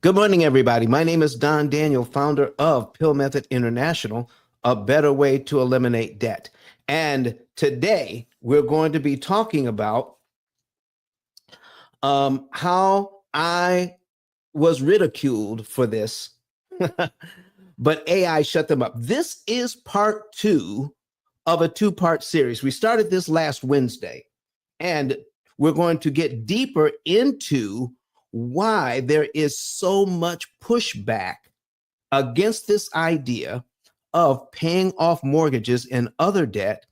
Good morning, everybody. My name is Don Daniel, founder of Pill Method International, a better way to eliminate debt. And today we're going to be talking about how I was ridiculed for this, but AI shut them up. This is part two of a two-part series. We started this last Wednesday, and we're going to get deeper into why there is so much pushback against this idea of paying off mortgages and other debt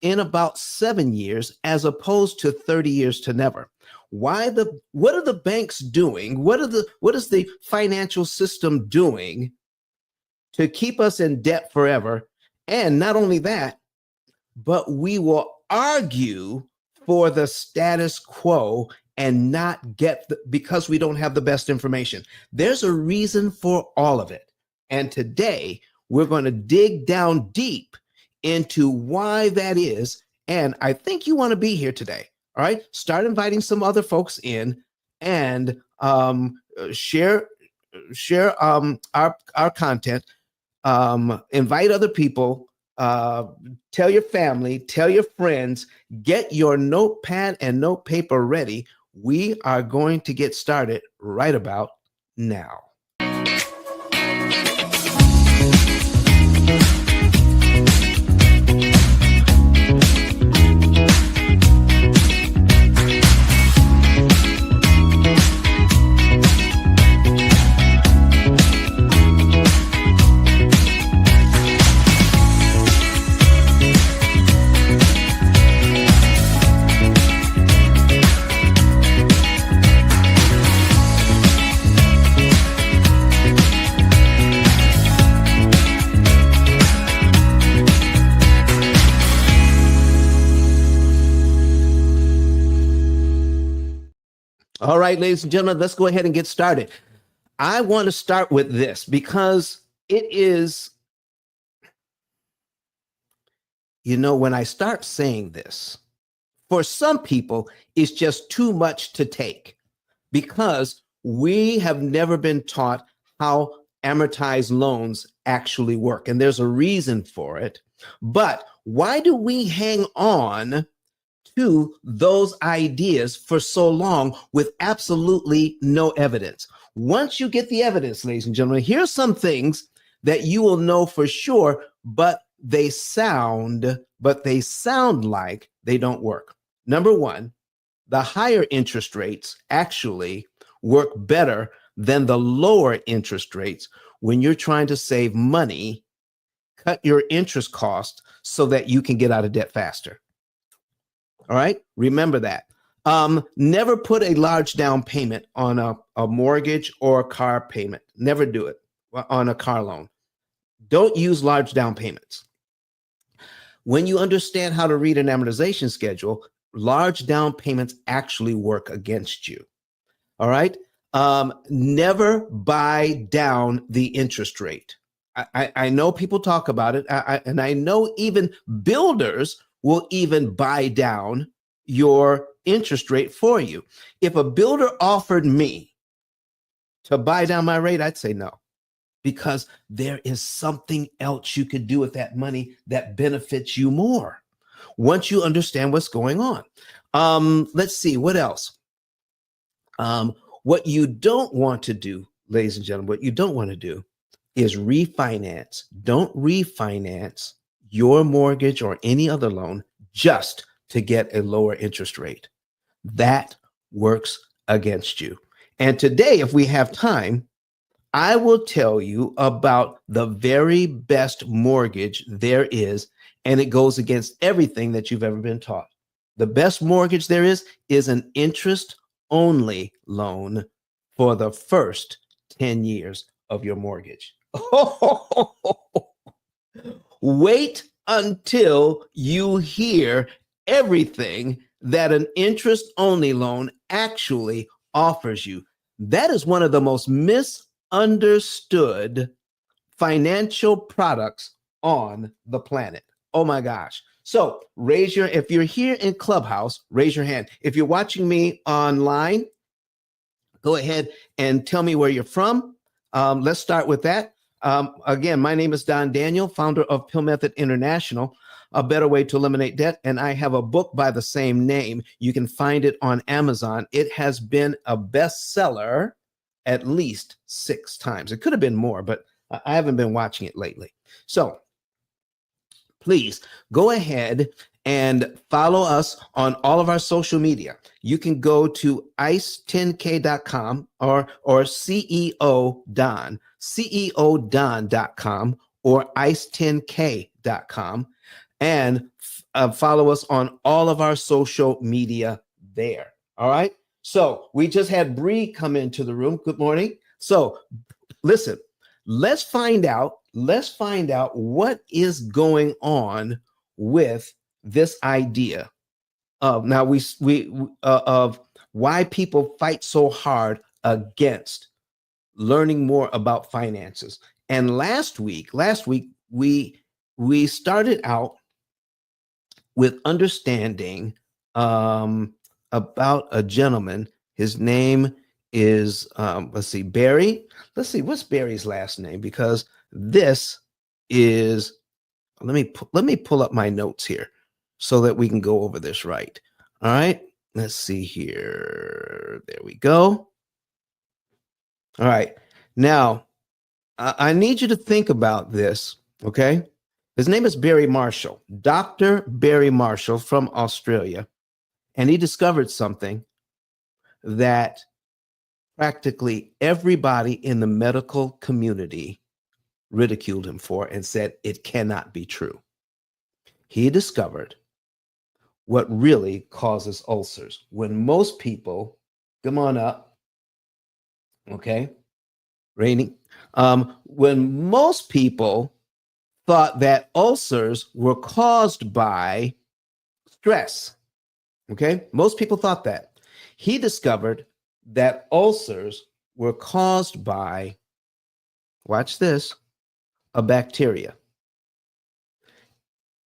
in about 7 years as opposed to 30 years to never. What are the banks doing? What is the financial system doing to keep us in debt forever? And not only that, but we will argue for the status quo and not because we don't have the best information. There's a reason for all of it. And today we're going to dig down deep into why that is. And I think you want to be here today. All right. Start inviting some other folks in and share our content. Invite other people. Tell your family, tell your friends, get your notepad and note paper ready. We are going to get started right about now. All right, ladies and gentlemen, let's go ahead and get started. I want to start with this because it is, when I start saying this, for some people, it's just too much to take because we have never been taught how amortized loans actually work. And there's a reason for it. But why do we hang on to those ideas for so long with absolutely no evidence? Once you get the evidence, ladies and gentlemen, here's some things that you will know for sure, but they sound like they don't work. Number one, the higher interest rates actually work better than the lower interest rates when you're trying to save money, cut your interest cost so that you can get out of debt faster. All right. Remember that. Never put a large down payment on a mortgage or a car payment. Never do it on a car loan. Don't use large down payments. When you understand how to read an amortization schedule, large down payments actually work against you. All right. Never buy down the interest rate. I know people talk about it, and I know even builders will even buy down your interest rate for you. If a builder offered me to buy down my rate, I'd say no, because there is something else you could do with that money that benefits you more once you understand what's going on. Let's see, what else? What you don't want to do, ladies and gentlemen, what you don't want to do is refinance. Don't refinance your mortgage or any other loan just to get a lower interest rate. That works against you. And today, if we have time, I will tell you about the very best mortgage there is, and it goes against everything that you've ever been taught. The best mortgage there is an interest-only loan for the first 10 years of your mortgage. Wait until you hear everything that an interest-only loan actually offers you. That is one of the most misunderstood financial products on the planet. Oh my gosh. So if you're here in Clubhouse, raise your hand. If you're watching me online, Go ahead and tell me where you're from. Let's start with that. Again, my name is Don Daniel, founder of P.I.L.L Method International, a better way to eliminate debt. And I have a book by the same name. You can find it on Amazon. It has been a bestseller at least 6 times. It could have been more, but I haven't been watching it lately. So please go ahead and follow us on all of our social media. You can go to ice10k.com or CEO Don, ceodon.com or ice10k.com, and follow us on all of our social media there. All right. So we just had Bree come into the room. Good morning. So listen, let's find out what is going on with this idea of of why people fight so hard against learning more about finances. And last week we started out with understanding about a gentleman. His name is let's see, Barry. Let's see, what's Barry's last name? Because this is, let me pull up my notes here so that we can go over this right. All right, let's see here. There we go. All right, now I need you to think about this, okay? His name is Barry Marshall, Dr. Barry Marshall from Australia, and he discovered something that practically everybody in the medical community ridiculed him for and said it cannot be true. He discovered what really causes ulcers. When most people, come on up, okay, Rainey. When most people thought that ulcers were caused by stress, okay, most people thought that. He discovered that ulcers were caused by, watch this, a bacteria.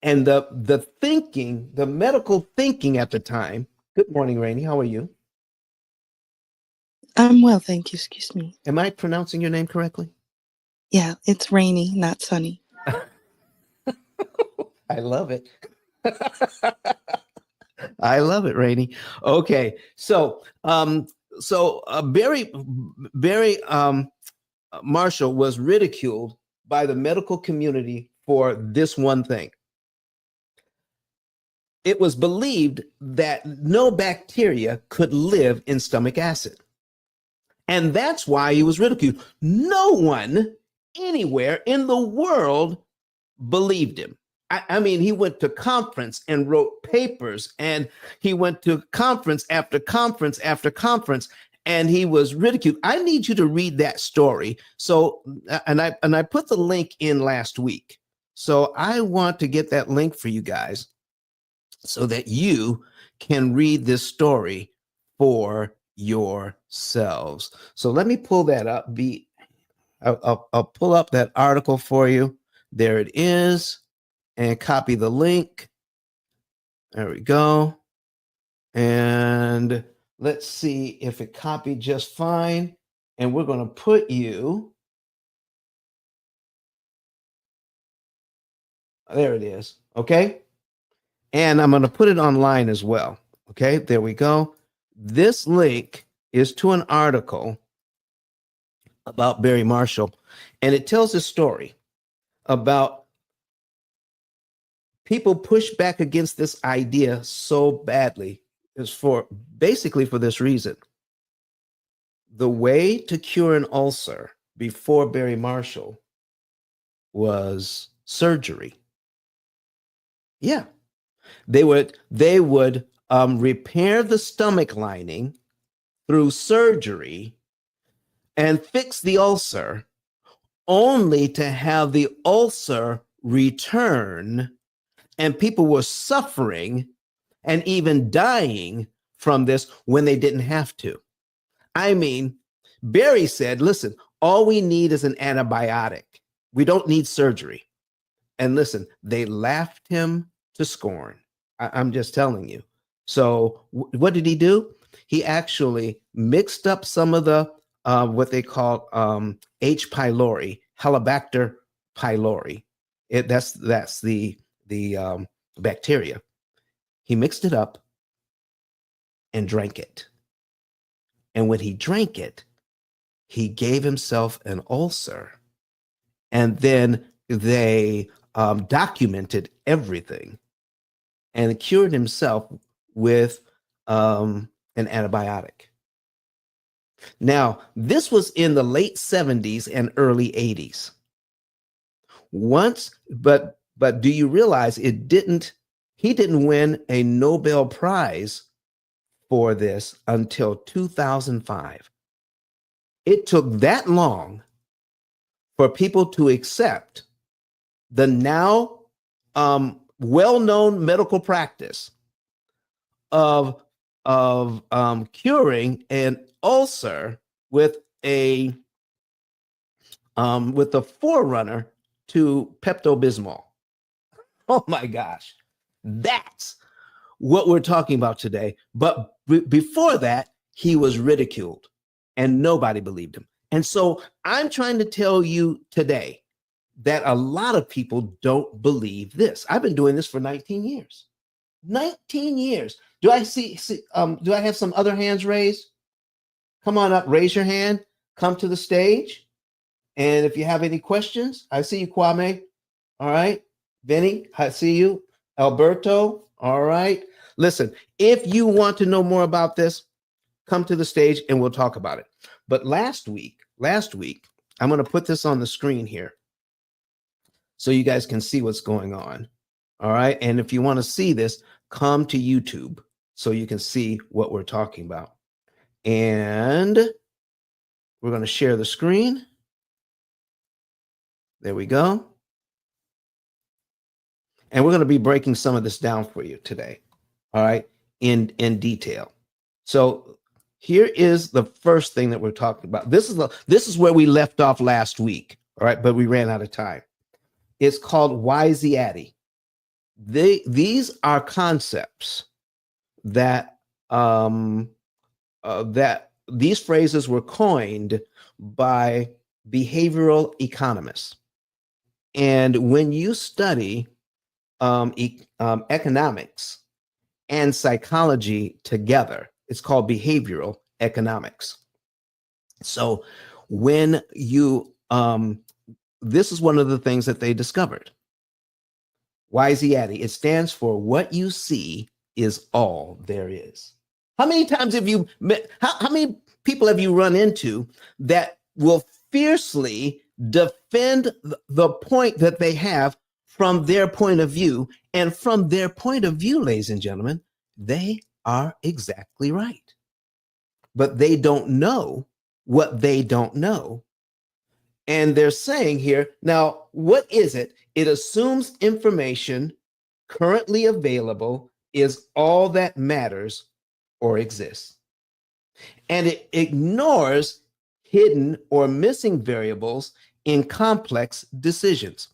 And the thinking, the medical thinking at the time, good morning, Rainey, how are you? I'm well, thank you. Excuse me. Am I pronouncing your name correctly? Yeah, it's rainy, not sunny. I love it. I love it, Rainey. Okay, so Barry Marshall was ridiculed by the medical community for this one thing. It was believed that no bacteria could live in stomach acid. And that's why he was ridiculed. No one anywhere in the world believed him. I mean, he went to conference and wrote papers, and he went to conference after conference after conference, and he was ridiculed. I need you to read that story. So, and I put the link in last week. So I want to get that link for you guys so that you can read this story for yourselves. So let me pull that up. I'll pull up that article for you. There it is. And copy the link. There we go. And let's see if it copied just fine. And we're going to put you, there it is. Okay. And I'm going to put it online as well. Okay. There we go. This link is to an article about Barry Marshall. And it tells a story about people push back against this idea so badly is for basically for this reason. The way to cure an ulcer before Barry Marshall was surgery. Yeah, they would repair the stomach lining through surgery and fix the ulcer, only to have the ulcer return. And people were suffering and even dying from this when they didn't have to. I mean, Barry said, listen, all we need is an antibiotic. We don't need surgery. And listen, they laughed him to scorn. I'm just telling you. So what did he do? he actually mixed up some of the what they call H. pylori, Helicobacter pylori. That's the bacteria. He mixed it up and drank it. And when he drank it, he gave himself an ulcer. And then they documented everything and cured himself with an antibiotic. Now, this was in the late 70s and early 80s. But do you realize he didn't win a Nobel Prize for this until 2005? It took that long for people to accept the now well-known medical practice of curing an ulcer with the forerunner to Pepto-Bismol. Oh my gosh, that's what we're talking about today. But before that, he was ridiculed and nobody believed him. And so I'm trying to tell you today that a lot of people don't believe this. I've been doing this for 19 years. 19 years. Do I do I have some other hands raised? Come on up, raise your hand, come to the stage. And if you have any questions, I see you, Kwame. All right. Vinny, I see you. Alberto. All right. Listen, if you want to know more about this, come to the stage and we'll talk about it. But last week, I'm going to put this on the screen here so you guys can see what's going on. All right. And if you want to see this, come to YouTube so you can see what we're talking about. And we're going to share the screen. There we go. And we're going to be breaking some of this down for you today. All right. In detail. So here is the first thing that we're talking about. This is where we left off last week. All right. But we ran out of time. It's called Wysiati. These are concepts that that these phrases were coined by behavioral economists. And when you study economics and psychology together, it's called behavioral economics. So when you this is one of the things that they discovered. Wysiati, it stands for what you see is all there is. How many times have you met, how many people have you run into that will fiercely defend the point that they have from their point of view? And from their point of view, ladies and gentlemen, they are exactly right. But they don't know what they don't know. And they're saying here, now, what is it? It assumes information currently available is all that matters or exists. And it ignores hidden or missing variables in complex decisions.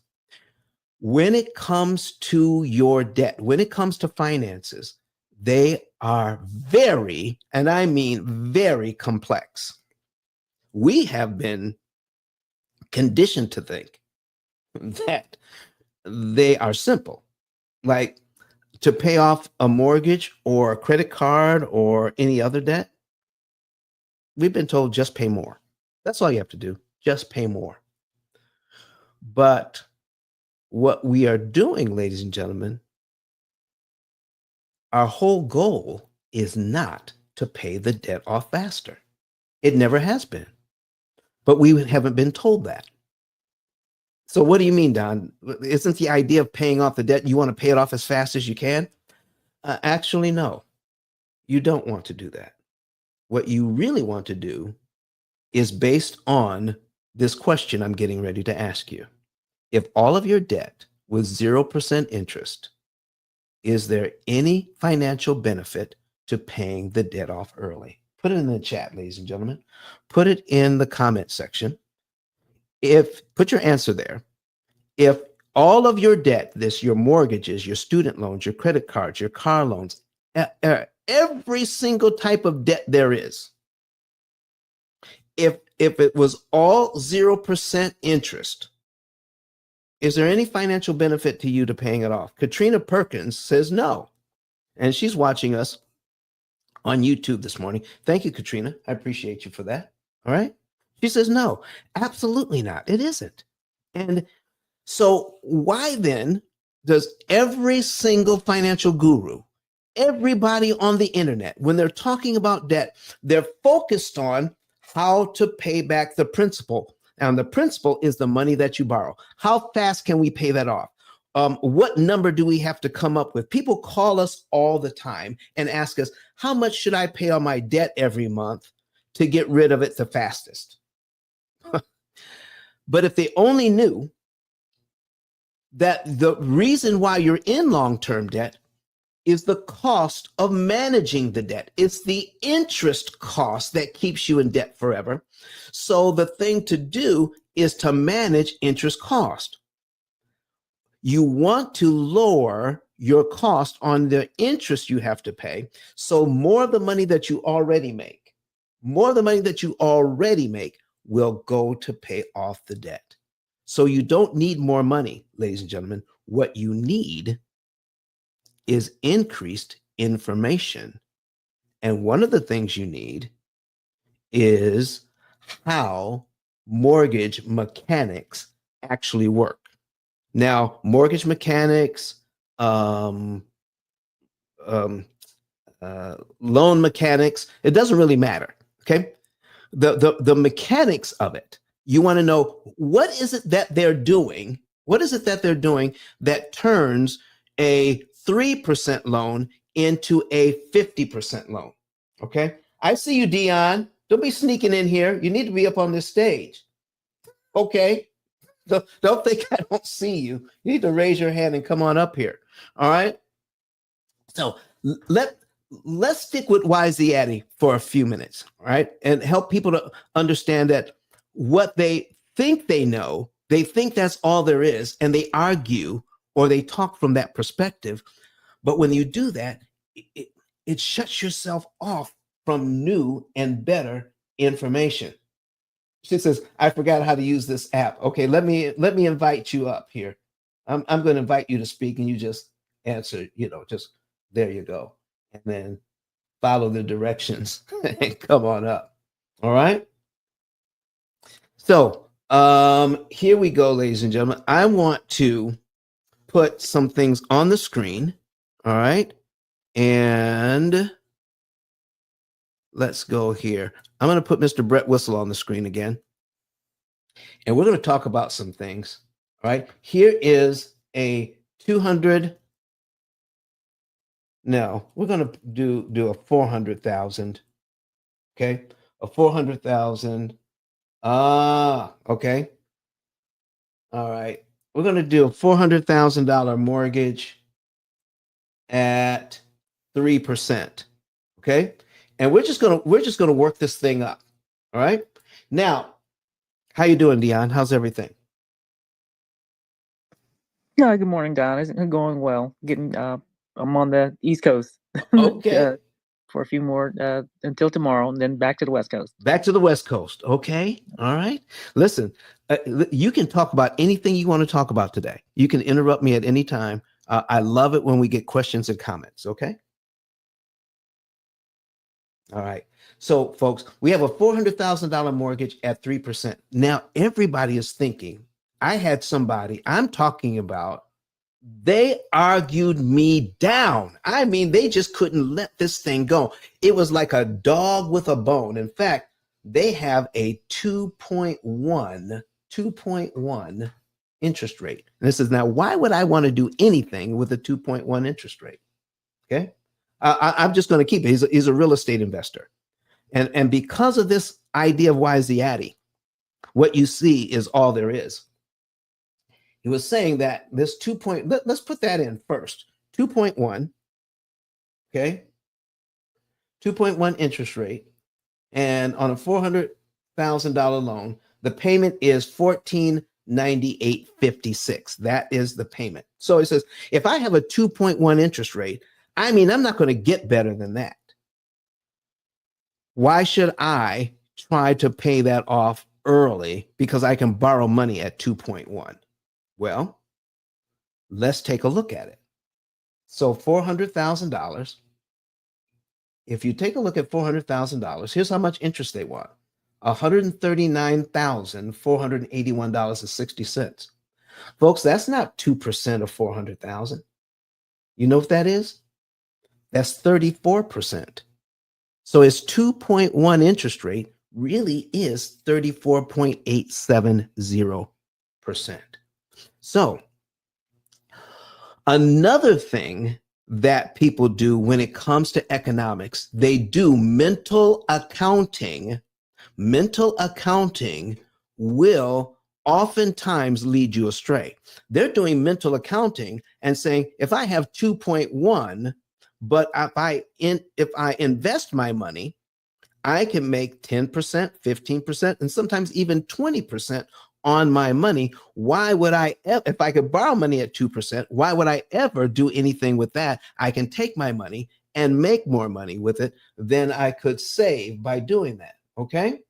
When it comes to your debt, when it comes to finances, they are very, and I mean very complex. We have been conditioned to think that they are simple, like to pay off a mortgage or a credit card or any other debt. We've been told just pay more. That's all you have to do, just pay more. But what we are doing, ladies and gentlemen, our whole goal is not to pay the debt off faster. It never has been. But we haven't been told that. So what do you mean, Don? Isn't the idea of paying off the debt, you want to pay it off as fast as you can? Actually, no. You don't want to do that. What you really want to do is based on this question I'm getting ready to ask you. If all of your debt was 0% interest, is there any financial benefit to paying the debt off early? Put it in the chat, ladies and gentlemen. Put it in the comment section. Put your answer there. If all of your debt, your mortgages, your student loans, your credit cards, your car loans, every single type of debt there is, if it was all 0% interest, is there any financial benefit to you to paying it off? Katrina Perkins says no. And she's watching us on YouTube this morning. Thank you, Katrina. I appreciate you for that. All right. She says, no, absolutely not. It isn't. And so why then does every single financial guru, everybody on the internet, when they're talking about debt, they're focused on how to pay back the principal? And the principal is the money that you borrow. How fast can we pay that off? What number do we have to come up with? People call us all the time and ask us, how much should I pay on my debt every month to get rid of it the fastest? But if they only knew that the reason why you're in long-term debt is the cost of managing the debt. It's the interest cost that keeps you in debt forever. So the thing to do is to manage interest cost. You want to lower your cost on the interest you have to pay. So more of the money that you already make, will go to pay off the debt. So you don't need more money, ladies and gentlemen. What you need is increased information. And one of the things you need is how mortgage mechanics actually work. Now, mortgage mechanics, loan mechanics, it doesn't really matter, okay? The mechanics of it, you want to know, what is it that they're doing? What is it that they're doing that turns a 3% loan into a 50% loan? Okay. I see you, Dion. Don't be sneaking in here. You need to be up on this stage. Okay. Don't think I don't see you. You need to raise your hand and come on up here. All right. So let's stick with Wise the Addy for a few minutes. All right. And help people to understand that what they think they know, they think that's all there is, and they argue or they talk from that perspective. But when you do that, it shuts yourself off from new and better information. She says, I forgot how to use this app. Okay, let me invite you up here. I'm going to invite you to speak, and you just answer, just there you go. And then follow the directions and come on up. All right. So here we go, ladies and gentlemen. I want to put some things on the screen. All right. And let's go here. I'm going to put Mr. Brett Whistle on the screen again. And we're going to talk about some things. All right. Here is a 200. No, we're going to do a 400,000. Okay. A 400,000. Okay. All right. We're going to do a $400,000 mortgage at 3%. Okay. And we're just going to work this thing up. All right. Now, how you doing, Dion? How's everything? Yeah, good morning, Don. It's going well. I'm on the East Coast. Okay. For a few more until tomorrow, and then back to the West Coast. Back to the West Coast. Okay. All right. Listen, you can talk about anything you want to talk about today. You can interrupt me at any time. I love it when we get questions and comments. Okay. All right. So, folks, we have a $400,000 mortgage at 3%. Now, everybody is thinking, I had somebody I'm talking about. They argued me down. I mean, they just couldn't let this thing go. It was like a dog with a bone. In fact, they have a 2.1 interest rate. And this is now, why would I want to do anything with a 2.1 interest rate? Okay. I'm just going to keep it. He's a real estate investor. And because of this idea of Wise the Addy, what you see is all there is. He was saying that this let's put that in first. 2.1, okay? 2.1 interest rate. And on a $400,000 loan, the payment is $1,498.56. That is the payment. So he says, if I have a 2.1 interest rate, I mean, I'm not going to get better than that. Why should I try to pay that off early because I can borrow money at 2.1? Well, let's take a look at it. So $400,000. If you take a look at $400,000, here's how much interest they want. $139,481.60. Folks, that's not 2% of 400,000. You know what that is? That's 34%. So its 2.1 interest rate really is 34.870%. So another thing that people do when it comes to economics, they do mental accounting. Mental accounting will oftentimes lead you astray. They're doing mental accounting and saying, if I have 2.1, but if I invest my money, I can make 10%, 15%, and sometimes even 20% on my money. Why would I, if I could borrow money at 2%, why would I ever do anything with that? I can take my money and make more money with it than I could save by doing that. Okay.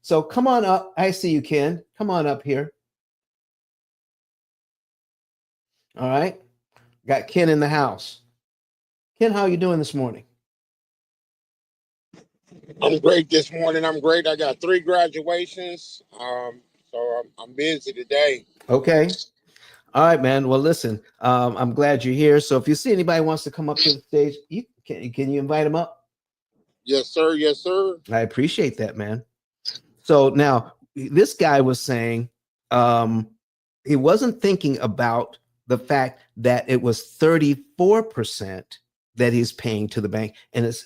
So come on up. I see you, Ken. Come on up here. All right. Got Ken in the house. Ken, how are you doing this morning? I'm great this morning. I'm great. I got 3 graduations. So I'm busy today. Okay. All right, man. Well, listen, I'm glad you're here. So if you see anybody wants to come up to the stage, can you invite them up? Yes, sir. Yes, sir. I appreciate that, man. So now this guy was saying he wasn't thinking about the fact that it was 34% that he's paying to the bank, and it's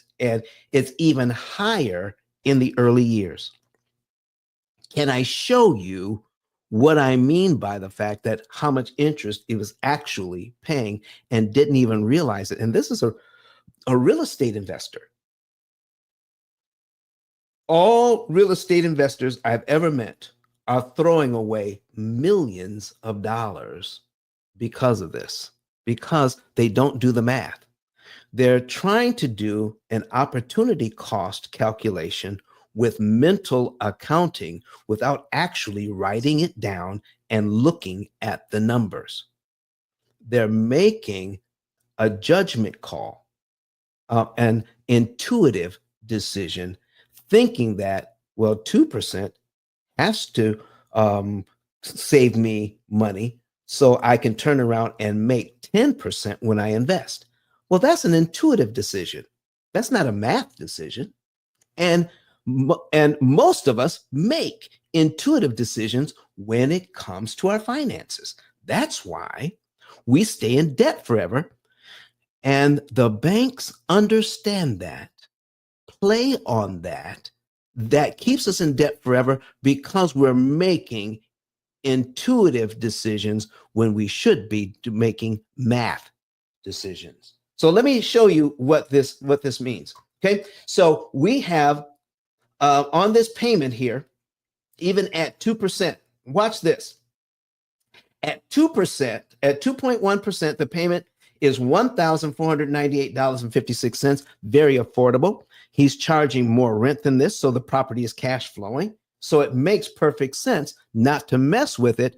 even higher in the early years. Can I show you what I mean by the fact that how much interest he was actually paying and didn't even realize it? And this is a real estate investor. All real estate investors I've ever met are throwing away millions of dollars because of this, because they don't do the math. They're trying to do an opportunity cost calculation with mental accounting without actually writing it down and looking at the numbers. They're making a judgment call, an intuitive decision, thinking that, well, 2% has to save me money so I can turn around and make 10% when I invest. Well, that's an intuitive decision. That's not a math decision. And most of us make intuitive decisions when it comes to our finances. That's why we stay in debt forever. And the banks understand that, play on that. That keeps us in debt forever because we're making intuitive decisions when we should be making math decisions. So let me show you what this means. Okay, so we have on this payment here, even at 2%. Watch this. At 2%, at 2.1%, the payment is $1,498.56. Very affordable. He's charging more rent than this, so the property is cash flowing. So it makes perfect sense not to mess with it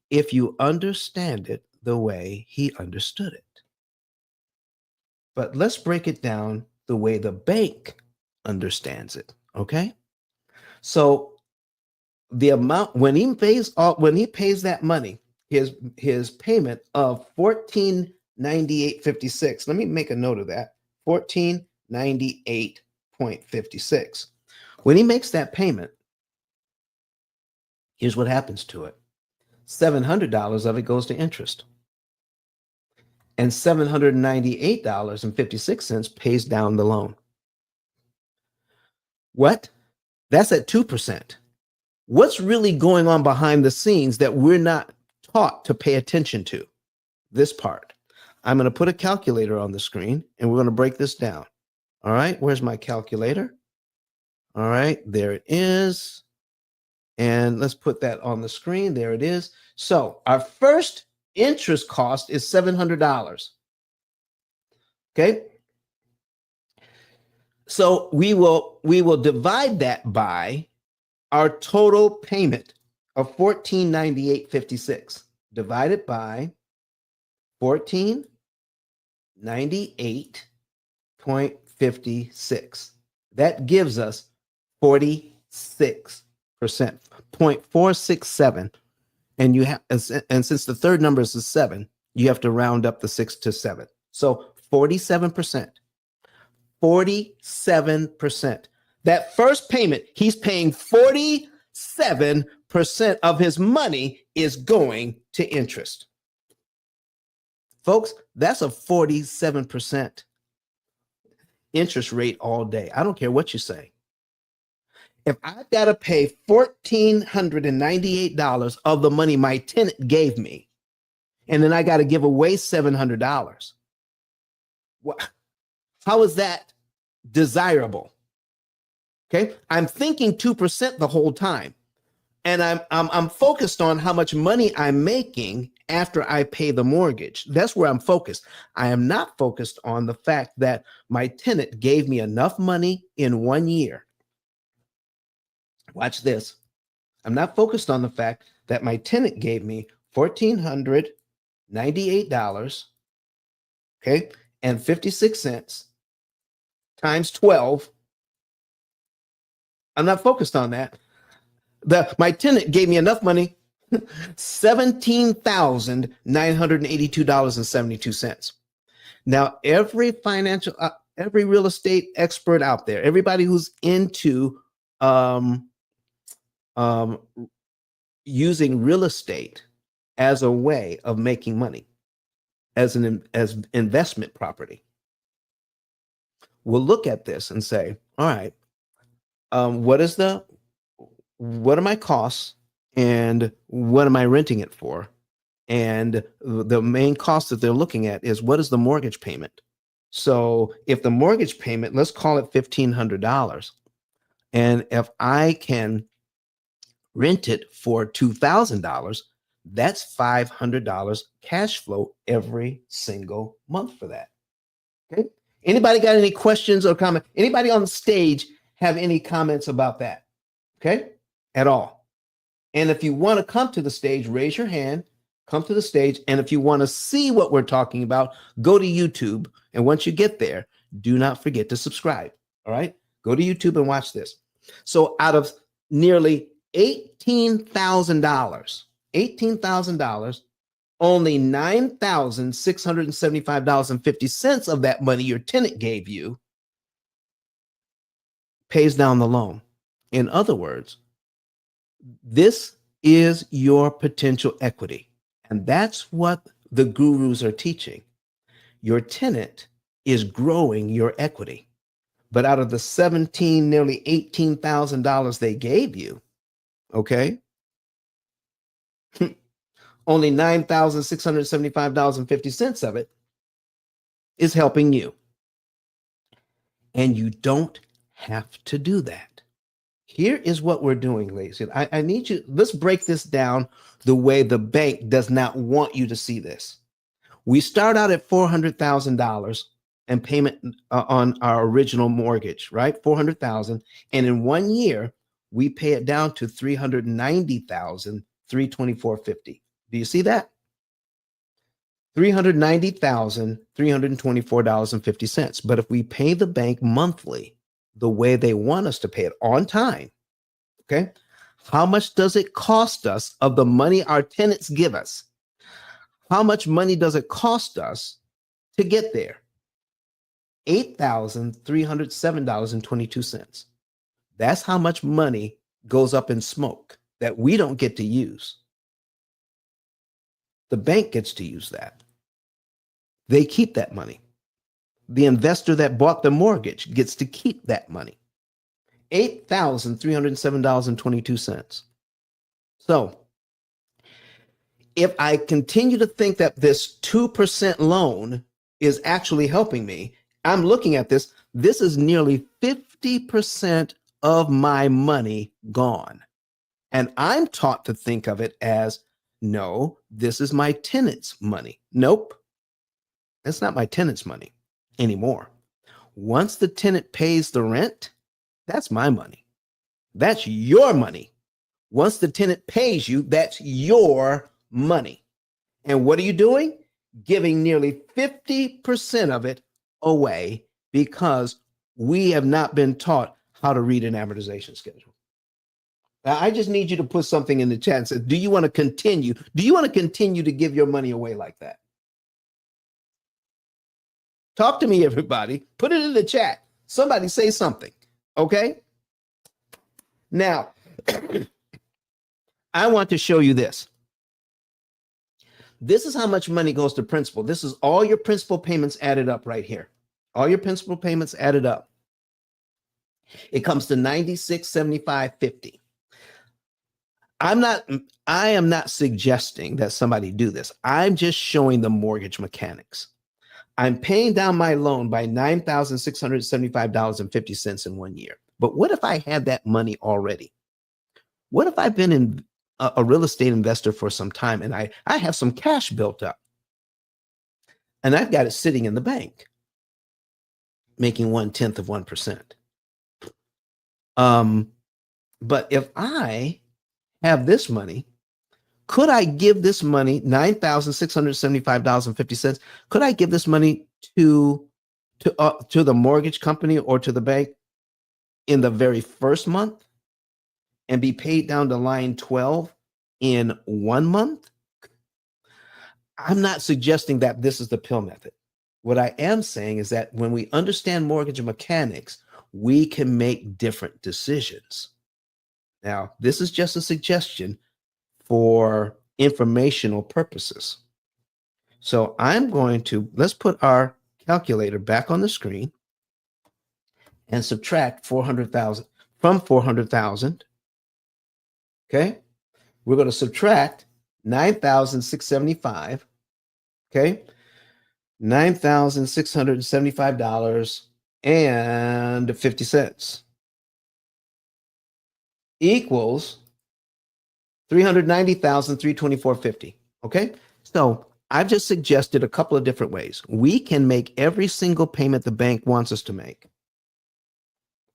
if you understand it the way he understood it. But let's break it down the way the bank understands it, okay? So the amount when he pays that money, his payment of $1,498.56. Let me make a note of that. $1,498.56. When he makes that payment, here's what happens to it. $700 of it goes to interest. And $798.56 pays down the loan. What? That's at 2%. What's really going on behind the scenes that we're not taught to pay attention to? This part. I'm going to put a calculator on the screen and we're going to break this down. All right, where's my calculator? All right, there it is. And let's put that on the screen. There it is. So our first interest cost is $700. Okay. So we will divide that by our total payment of $1498.56 divided by 1498.56. That gives us 46%, 0.467. And you have, and since the third number is a 7, you have to round up the 6 to 7. So 47%. 47%. That first payment, he's paying 47% of his money is going to interest. Folks, that's a 47% interest rate all day. I don't care what you say. If I've got to pay $1,498 of the money my tenant gave me, and then I got to give away $700, how is that desirable? Okay, I'm thinking 2% the whole time, and I'm focused on how much money I'm making after I pay the mortgage. That's where I'm focused. I am not focused on the fact that my tenant gave me enough money in 1 year. Watch this. I'm not focused on the fact that my tenant gave me $1,498, okay, and 56 cents times 12. I'm not focused on that. My tenant gave me enough money, $17,982.72. Now, every real estate expert out there, everybody who's into using real estate as a way of making money, as investment property, will look at this and say, all right, what are my costs and what am I renting it for? And the main cost that they're looking at is, what is the mortgage payment? So if the mortgage payment, let's call it $1,500, and if I can rent it for $2,000, that's $500 cash flow every single month for that. Okay. Anybody got any questions or comments? Anybody on the stage have any comments about that? Okay. At all. And if you want to come to the stage, raise your hand, come to the stage. And if you want to see what we're talking about, go to YouTube. And once you get there, do not forget to subscribe. All right. Go to YouTube and watch this. So out of nearly $18,000, only $9,675.50 of that money your tenant gave you pays down the loan. In other words, this is your potential equity. And that's what the gurus are teaching. Your tenant is growing your equity. But out of the nearly $18,000 they gave you, okay, only $9,675.50 of it is helping you. And you don't have to do that. Here is what we're doing, ladies. I need you, let's break this down the way the bank does not want you to see this. We start out at $400,000 and payment on our original mortgage, right? $400,000. And in 1 year, we pay it down to $390,324.50. Do you see that? $390,324.50. But if we pay the bank monthly, the way they want us to pay it on time, okay, how much does it cost us of the money our tenants give us? How much money does it cost us to get there? $8,307.22. That's how much money goes up in smoke that we don't get to use. The bank gets to use that. They keep that money. The investor that bought the mortgage gets to keep that money. $8,307.22. So if I continue to think that this 2% loan is actually helping me, I'm looking at this. This is nearly 50% of my money gone. And I'm taught to think of it as, no, this is my tenant's money. Nope. That's not my tenant's money anymore. once the tenant pays the rent, that's my money. That's your money. Once the tenant pays you, that's your money. And what are you doing? Giving nearly 50% of it away because we have not been taught how to read an amortization schedule. Now, I just need you to put something in the chat and say, do you want to continue? Do you want to continue to give your money away like that? Talk to me, everybody. Put it in the chat. Somebody say something, okay? Now, I want to show you this. This is how much money goes to principal. This is all your principal payments added up right here. All your principal payments added up. It comes to $96.75.50. I am not suggesting that somebody do this. I'm just showing the mortgage mechanics. I'm paying down my loan by $9,675.50 in 1 year. But what if I had that money already? What if I've been in a real estate investor for some time and I have some cash built up and I've got it sitting in the bank, making 1/10 of 1%. But if I have this money, could I give this money, $9,675.50? Could I give this money to the mortgage company or to the bank in the very first month and be paid down to line 12 in 1 month? I'm not suggesting that this is the P.I.L.L. method. What I am saying is that when we understand mortgage mechanics, we can make different decisions. Now, this is just a suggestion for informational purposes. So let's put our calculator back on the screen and subtract 400,000 from 400,000. Okay. We're going to subtract 9,675. Okay. $9,675.50 equals $390,324.50. Okay. So I've just suggested a couple of different ways. We can make every single payment the bank wants us to make.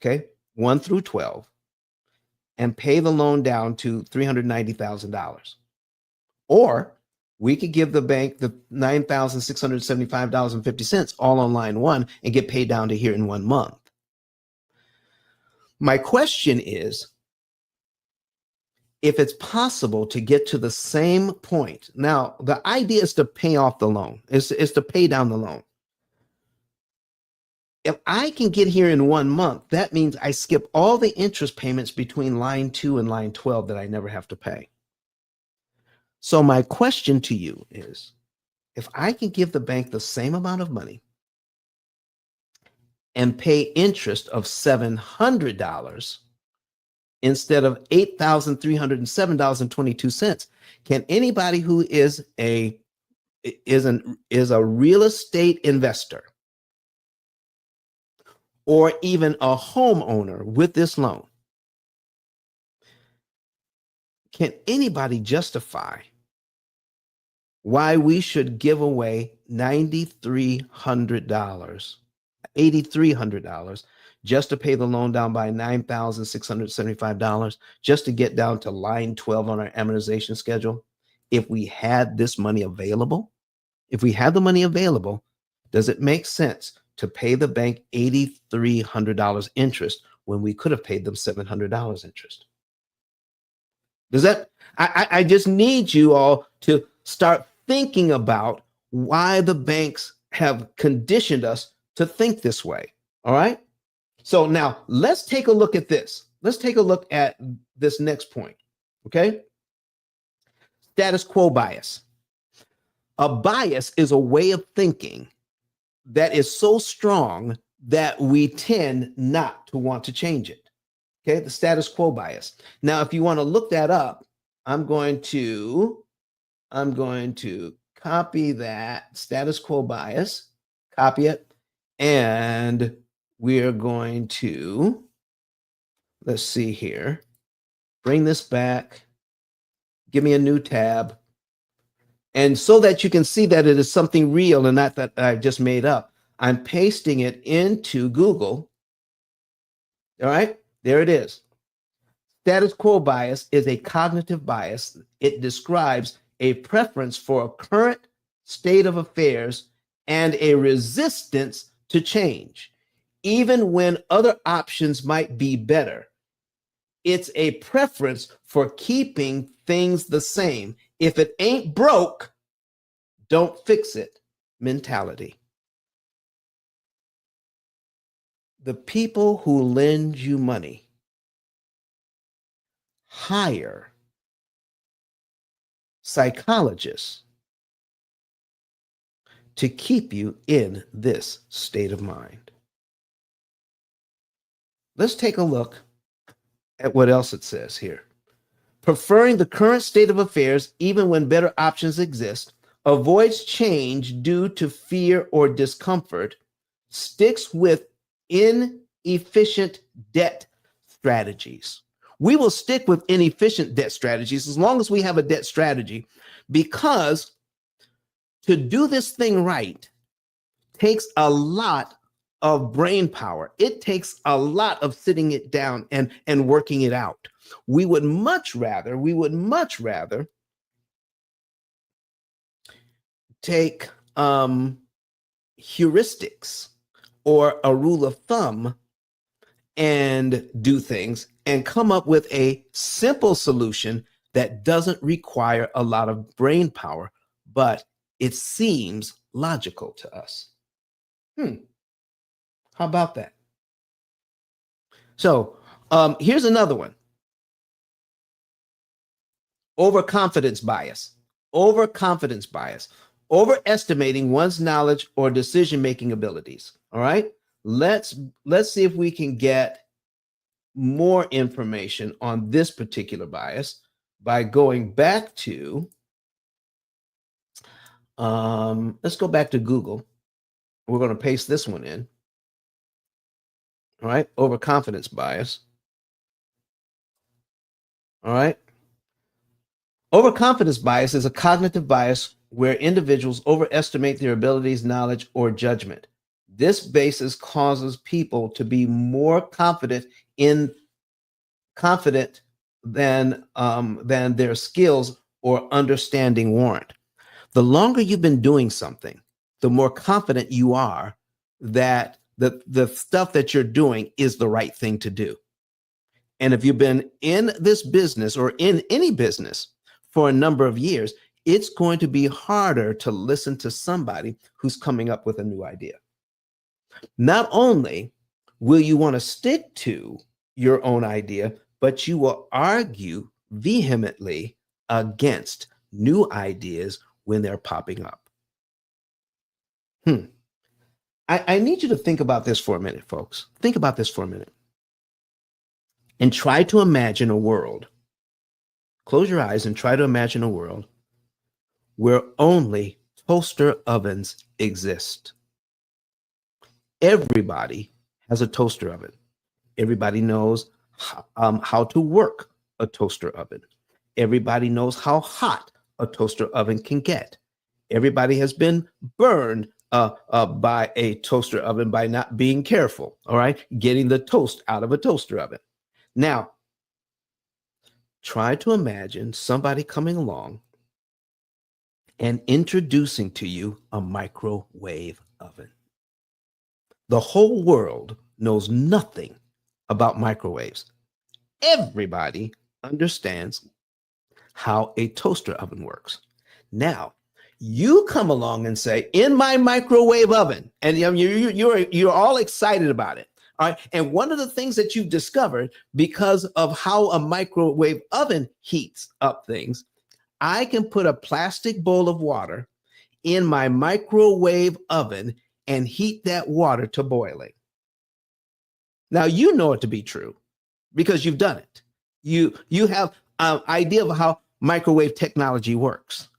Okay. 1 through 12 and pay the loan down to $390,000. Or we could give the bank the $9,675.50 all on line 1 and get paid down to here in 1 month. My question is, if it's possible to get to the same point. Now, the idea is to pay off the loan, is to pay down the loan. If I can get here in 1 month, that means I skip all the interest payments between line 2 and line 12 that I never have to pay. So my question to you is, if I can give the bank the same amount of money and pay interest of $700 instead of $8,307.22, can anybody who is a real estate investor or even a homeowner with this loan, can anybody justify why we should give away $8,300 just to pay the loan down by $9,675, just to get down to line 12 on our amortization schedule? If we had this money available, if we had the money available, does it make sense to pay the bank $8,300 interest when we could have paid them $700 interest? Does that, I just need you all to start thinking about why the banks have conditioned us to think this way. All right. So now let's take a look at this. Let's take a look at this next point. Okay. Status quo bias. A bias is a way of thinking that is so strong that we tend not to want to change it. Okay, the status quo bias. Now, if you want to look that up, I'm going to copy that status quo bias, copy it, and we're going to, let's see here, bring this back, give me a new tab. And so that you can see that it is something real and not that I've just made up, I'm pasting it into Google. All right, there it is. Status quo bias is a cognitive bias. It describes a preference for a current state of affairs and a resistance to change, even when other options might be better. It's a preference for keeping things the same. If it ain't broke, don't fix it mentality. The people who lend you money hire psychologists to keep you in this state of mind. Let's take a look at what else it says here. Preferring the current state of affairs, even when better options exist, avoids change due to fear or discomfort, sticks with inefficient debt strategies. We will stick with inefficient debt strategies as long as we have a debt strategy, because to do this thing right takes a lot of brain power. It takes a lot of sitting it down and working it out. We would much rather take heuristics or a rule of thumb and do things and come up with a simple solution that doesn't require a lot of brain power, but it seems logical to us. How about that? So here's another one. Overconfidence bias. Overconfidence bias. Overestimating one's knowledge or decision-making abilities. All right. Let's see if we can get more information on this particular bias by going back to, let's go back to Google. We're going to paste this one in. All right, overconfidence bias. All right. Overconfidence bias is a cognitive bias where individuals overestimate their abilities, knowledge, or judgment. This basis causes people to be more confident than their skills or understanding warrant. The longer you've been doing something, the more confident you are that the stuff that you're doing is the right thing to do. And if you've been in this business or in any business for a number of years, it's going to be harder to listen to somebody who's coming up with a new idea. Not only will you want to stick to your own idea, but you will argue vehemently against new ideas when they're popping up. I need you to think about this for a minute, folks. Think about this for a minute. And try to imagine a world. Close your eyes and try to imagine a world where only toaster ovens exist. Everybody has a toaster oven. Everybody knows how to work a toaster oven. Everybody knows how hot a toaster oven can get. Everybody has been burned by a toaster oven by not being careful, all right? Getting the toast out of a toaster oven. Now, try to imagine somebody coming along and introducing to you a microwave oven. The whole world knows nothing about microwaves. Everybody understands how a toaster oven works. Now, you come along and say, in my microwave oven, and you're all excited about it. All right. And one of the things that you've discovered because of how a microwave oven heats up things, I can put a plastic bowl of water in my microwave oven and heat that water to boiling. Now, you know it to be true because you've done it. You have an idea of how microwave technology works.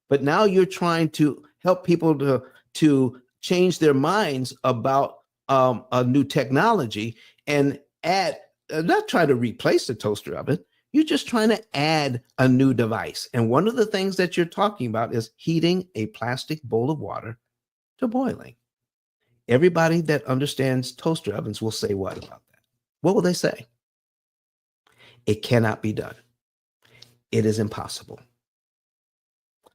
But now you're trying to help people to change their minds about a new technology and add, not try to replace the toaster oven. You're just trying to add a new device. And one of the things that you're talking about is heating a plastic bowl of water to boiling. Everybody that understands toaster ovens will say what about that? What will they say? It cannot be done. It is impossible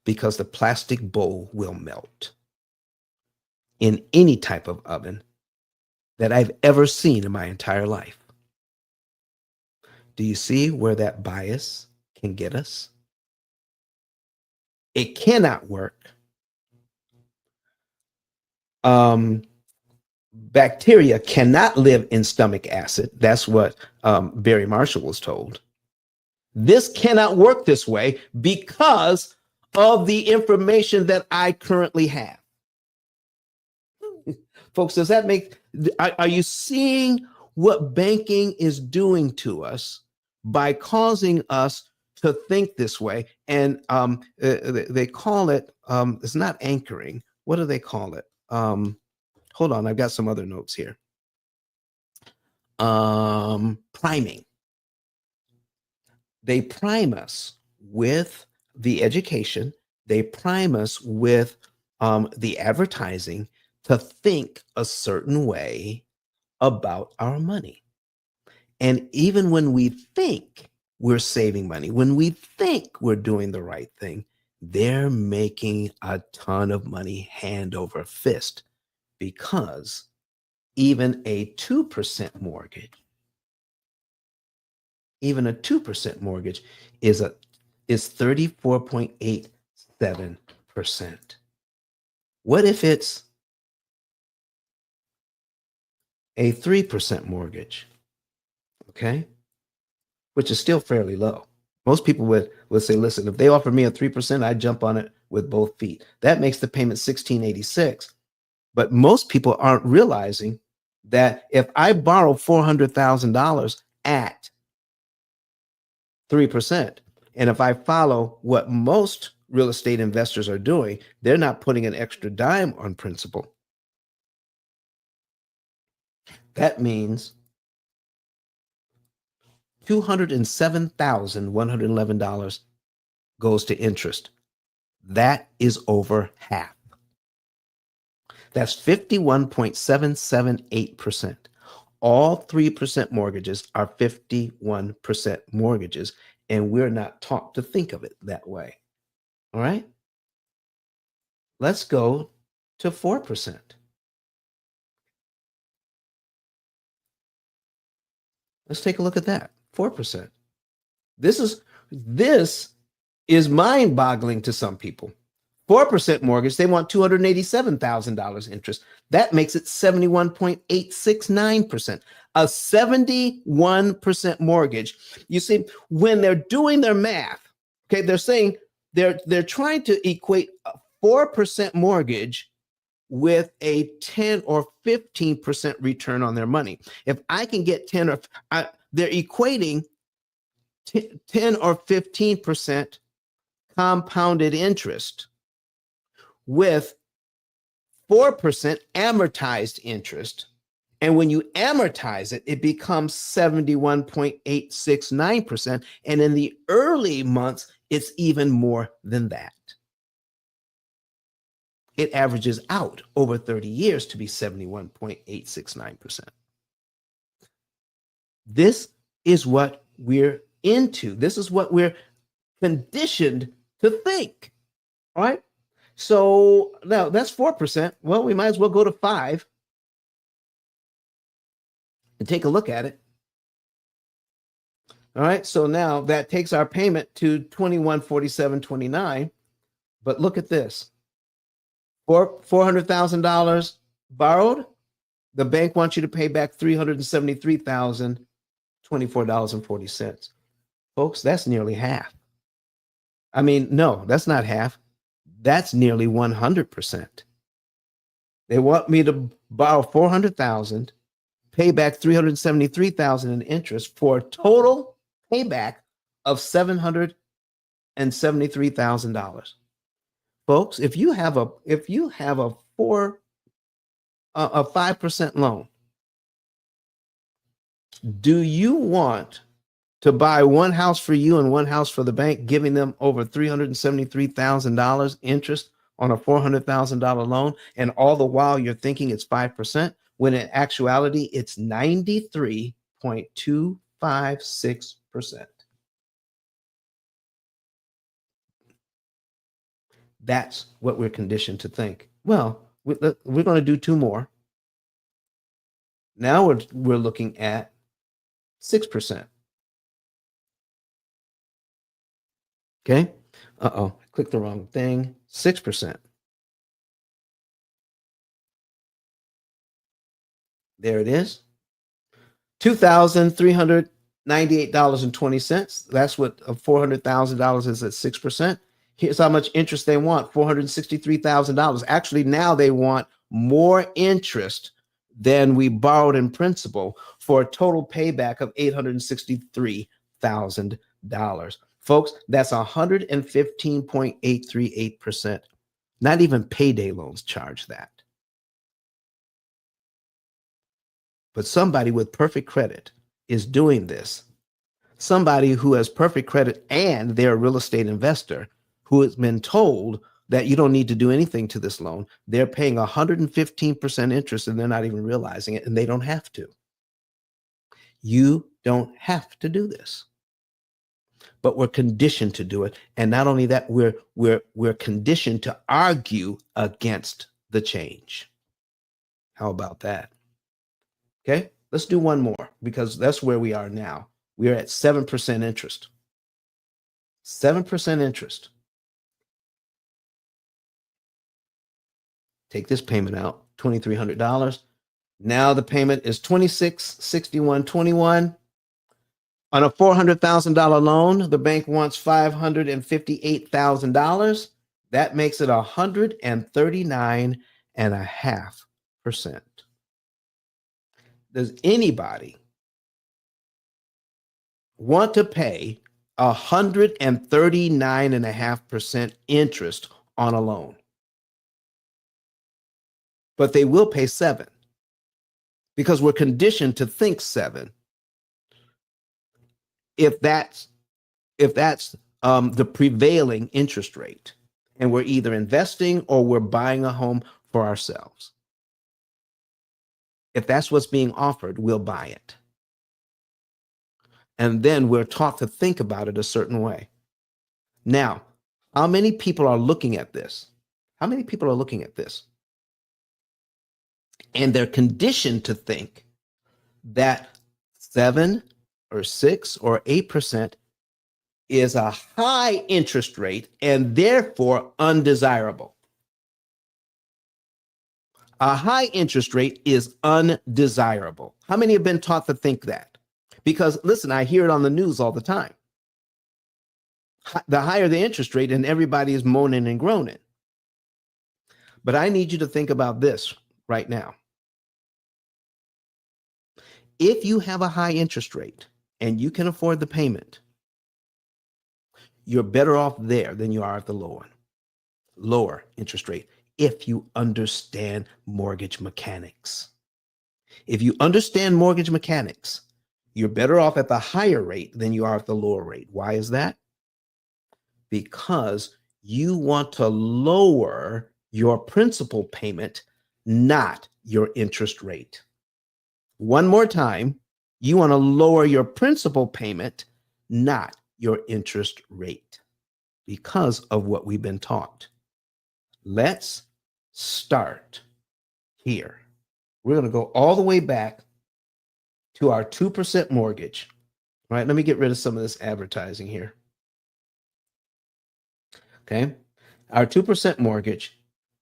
because the plastic bowl will melt in any type of oven that I've ever seen in my entire life. Do you see where that bias can get us? It cannot work. Bacteria cannot live in stomach acid. That's what Barry Marshall was told. This cannot work this way because of the information that I currently have. Folks, does that make, are you seeing what banking is doing to us by causing us to think this way? And they call it, it's not anchoring. What do they call it? Hold on, I've got some other notes here. Priming. They prime us with the education. They prime us with the advertising to think a certain way about our money. And even when we think we're saving money, when we think we're doing the right thing, they're making a ton of money hand over fist, because even a 2% mortgage, even a 2% mortgage is 34.87%. What if it's a 3% mortgage? Okay, which is still fairly low. Most people would say, listen, if they offer me a 3%, I'd jump on it with both feet. That makes the payment $1,686. But most people aren't realizing that if I borrow $400,000 at 3%, and if I follow what most real estate investors are doing, they're not putting an extra dime on principal. That means $207,111 goes to interest. That is over half. That's 51.778%. All 3% mortgages are 51% mortgages, and we're not taught to think of it that way. All right? Let's go to 4%. Let's take a look at that. 4%. This is mind-boggling to some people. 4% mortgage, they want $287,000 interest. That makes it 71.869%. A 71% mortgage. You see, when they're doing their math, okay, they're saying they're trying to equate a 4% mortgage with a 10 or 15% return on their money. If I can get 10 or they're equating 10 or 15% compounded interest with 4% amortized interest. And when you amortize it, it becomes 71.869%. And in the early months, it's even more than that. It averages out over 30 years to be 71.869%. This is what we're into. This is what we're conditioned to think. All right. So now that's 4%. Well, we might as well go to 5 and take a look at it. All right. So now that takes our payment to $2,147.29. But look at this. $400,000 borrowed. The bank wants you to pay back $373,024.40. Folks, that's nearly half. I mean, no, that's not half. That's nearly 100%. They want me to borrow $400,000, pay back $373,000 in interest for a total payback of $773,000. Folks, if you have a 5% loan, do you want to buy one house for you and one house for the bank, giving them over $373,000 interest on a $400,000 loan, and all the while you're thinking it's 5%, when in actuality it's 93.256%. That's what we're conditioned to think. Well, we're going to do two more. Now we're looking at 6%. Okay. Uh-oh, I clicked the wrong thing. 6%. There it is. $2,398.20. That's what $400,000 is at 6%. Here's how much interest they want, $463,000. Actually, now they want more interest than we borrowed in principal for a total payback of $863,000. Folks, that's 115.838%. Not even payday loans charge that. But somebody with perfect credit is doing this. Somebody who has perfect credit and they're a real estate investor who has been told that you don't need to do anything to this loan. They're paying 115% interest and they're not even realizing it, and they don't have to. You don't have to do this. But we're conditioned to do it. And not only that, we're conditioned to argue against the change. How about that? Okay, let's do one more because that's where we are now. We are at 7% interest. 7% interest. Take this payment out, $2,300. Now the payment is $2,661.21. On a $400,000 loan, the bank wants $558,000. That makes it 139.5%. Does anybody want to pay 139.5% interest on a loan? But they will pay 7 because we're conditioned to think 7. If that's the prevailing interest rate, and we're either investing or we're buying a home for ourselves. If that's what's being offered, we'll buy it. And then we're taught to think about it a certain way. Now, how many people are looking at this? How many people are looking at this? And they're conditioned to think that 7 or 6 or 8% is a high interest rate and therefore undesirable. A high interest rate is undesirable. How many have been taught to think that? Because listen, I hear it on the news all the time. The higher the interest rate, and everybody is moaning and groaning. But I need you to think about this right now. If you have a high interest rate and you can afford the payment, you're better off there than you are at the lower interest rate if you understand mortgage mechanics. If you understand mortgage mechanics, you're better off at the higher rate than you are at the lower rate. Why is that? Because you want to lower your principal payment, not your interest rate. One more time, you want to lower your principal payment, not your interest rate, because of what we've been taught. Let's start here. We're going to go all the way back to our 2% mortgage. All right, let me get rid of some of this advertising here. Okay, our 2% mortgage,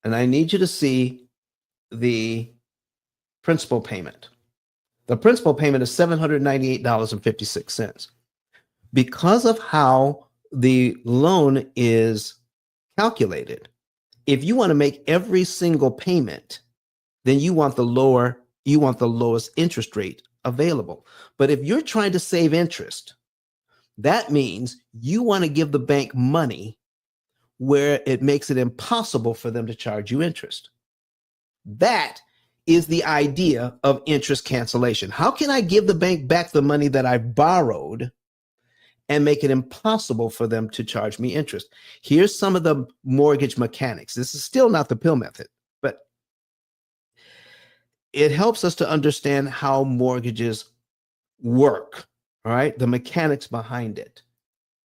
and I need you to see the principal payment. The principal payment is $798.56. Because of how the loan is calculated, if you want to make every single payment, then you want the lowest interest rate available. But if you're trying to save interest, that means you want to give the bank money where it makes it impossible for them to charge you interest. That is the idea of interest cancellation. How can I give the bank back the money that I borrowed and make it impossible for them to charge me interest. Here's some of the mortgage mechanics. This is still not the P.I.L.L method, but it helps us to understand how mortgages work, all right? The mechanics behind it.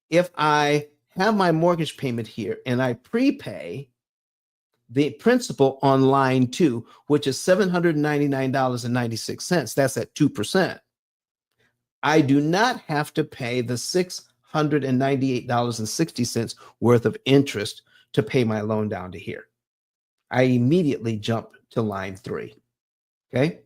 If I have my mortgage payment here and I prepay the principal on line 2, which is $799.96, that's at 2%. I do not have to pay the $698.60 worth of interest to pay my loan down to here. I immediately jump to line 3. Okay.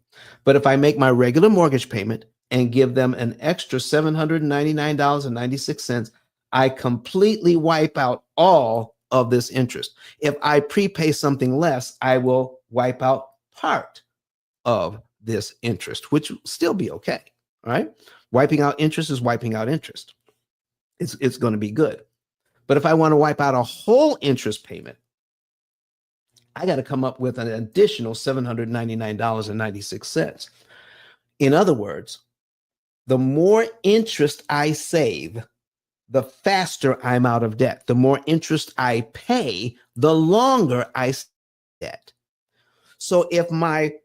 But if I make my regular mortgage payment and give them an extra $799.96, I completely wipe out all of this interest. If I prepay something less, I will wipe out part of this interest, which will still be okay. All right. Wiping out interest is wiping out interest. It's going to be good. But if I want to wipe out a whole interest payment, I got to come up with an additional $799.96. In other words, the more interest I save, the faster I'm out of debt. The more interest I pay, the longer I stay in debt. So if my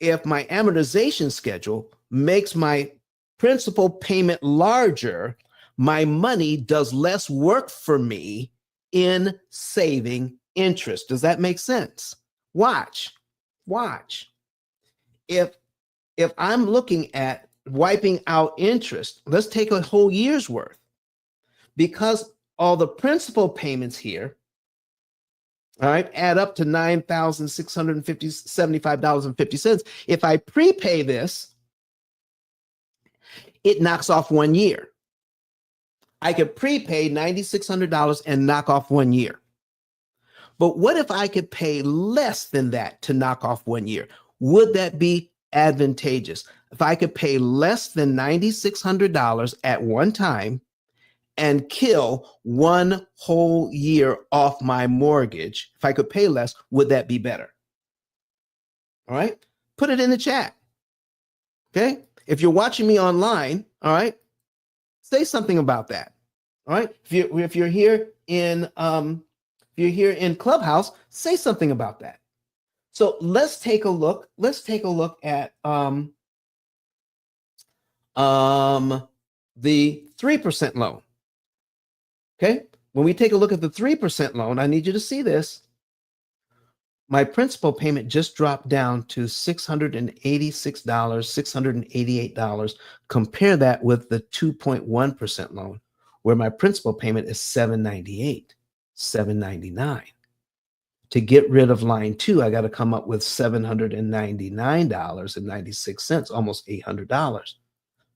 amortization schedule makes my principal payment larger, my money does less work for me in saving interest. Does that make sense? Watch. If I'm looking at wiping out interest, let's take a whole year's worth. Because all the principal payments here, all right, add up to $9,675.50. If I prepay this, it knocks off 1 year. I could prepay $9,600 and knock off 1 year. But what if I could pay less than that to knock off 1 year? Would that be advantageous? If I could pay less than $9,600 at one time and kill 1 whole year off my mortgage, if I could pay less, would that be better? All right, put it in the chat. Okay, if you're watching me online, all right, say something about that. All right, if you're here in Clubhouse, say something about that. So let's take a look. Let's take a look at the 3% loan. Okay, when we take a look at the 3% loan, I need you to see this. My principal payment just dropped down to $686, $688. Compare that with the 2.1% loan, where my principal payment is $798, $799. To get rid of line 2, I got to come up with $799.96, almost $800.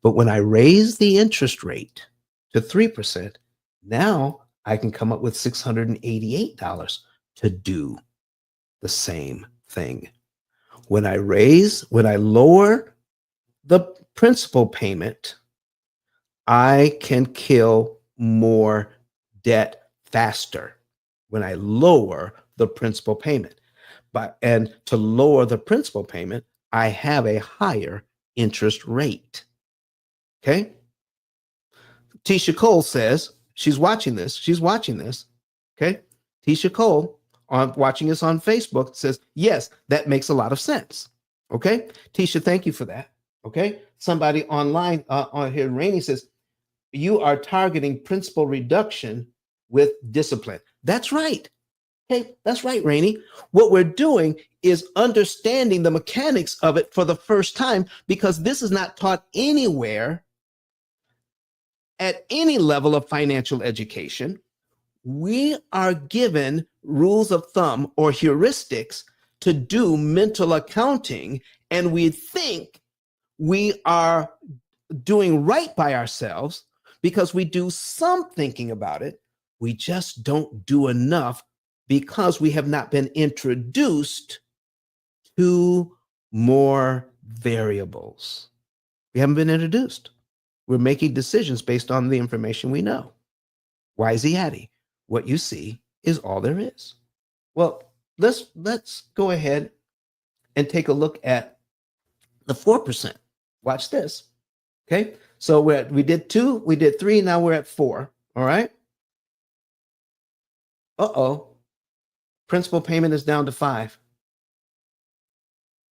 But when I raise the interest rate to 3%, now I can come up with $688 to do the same thing. When I lower the principal payment, I can kill more debt faster when I lower the principal payment. And to lower the principal payment, I have a higher interest rate. Okay? Tisha Cole says, she's watching this. Okay? Tisha Cole, watching us on Facebook, says, yes, that makes a lot of sense. Okay? Tisha, thank you for that. Okay? Somebody online on here, Rainey, says, you are targeting principal reduction with discipline. That's right. Hey, that's right, Rainey. What we're doing is understanding the mechanics of it for the first time, because this is not taught anywhere at any level of financial education. We are given rules of thumb or heuristics to do mental accounting, and we think we are doing right by ourselves because we do some thinking about it. We just don't do enough because we have not been introduced to more variables. We haven't been introduced. We're making decisions based on the information we know. Wisey Hattie, what you see is all there is. Well, let's go ahead and take a look at the 4%. Watch this. Okay, So we did 2, we did 3, now we're at 4. All right. Uh-oh. Principal payment is down to 5.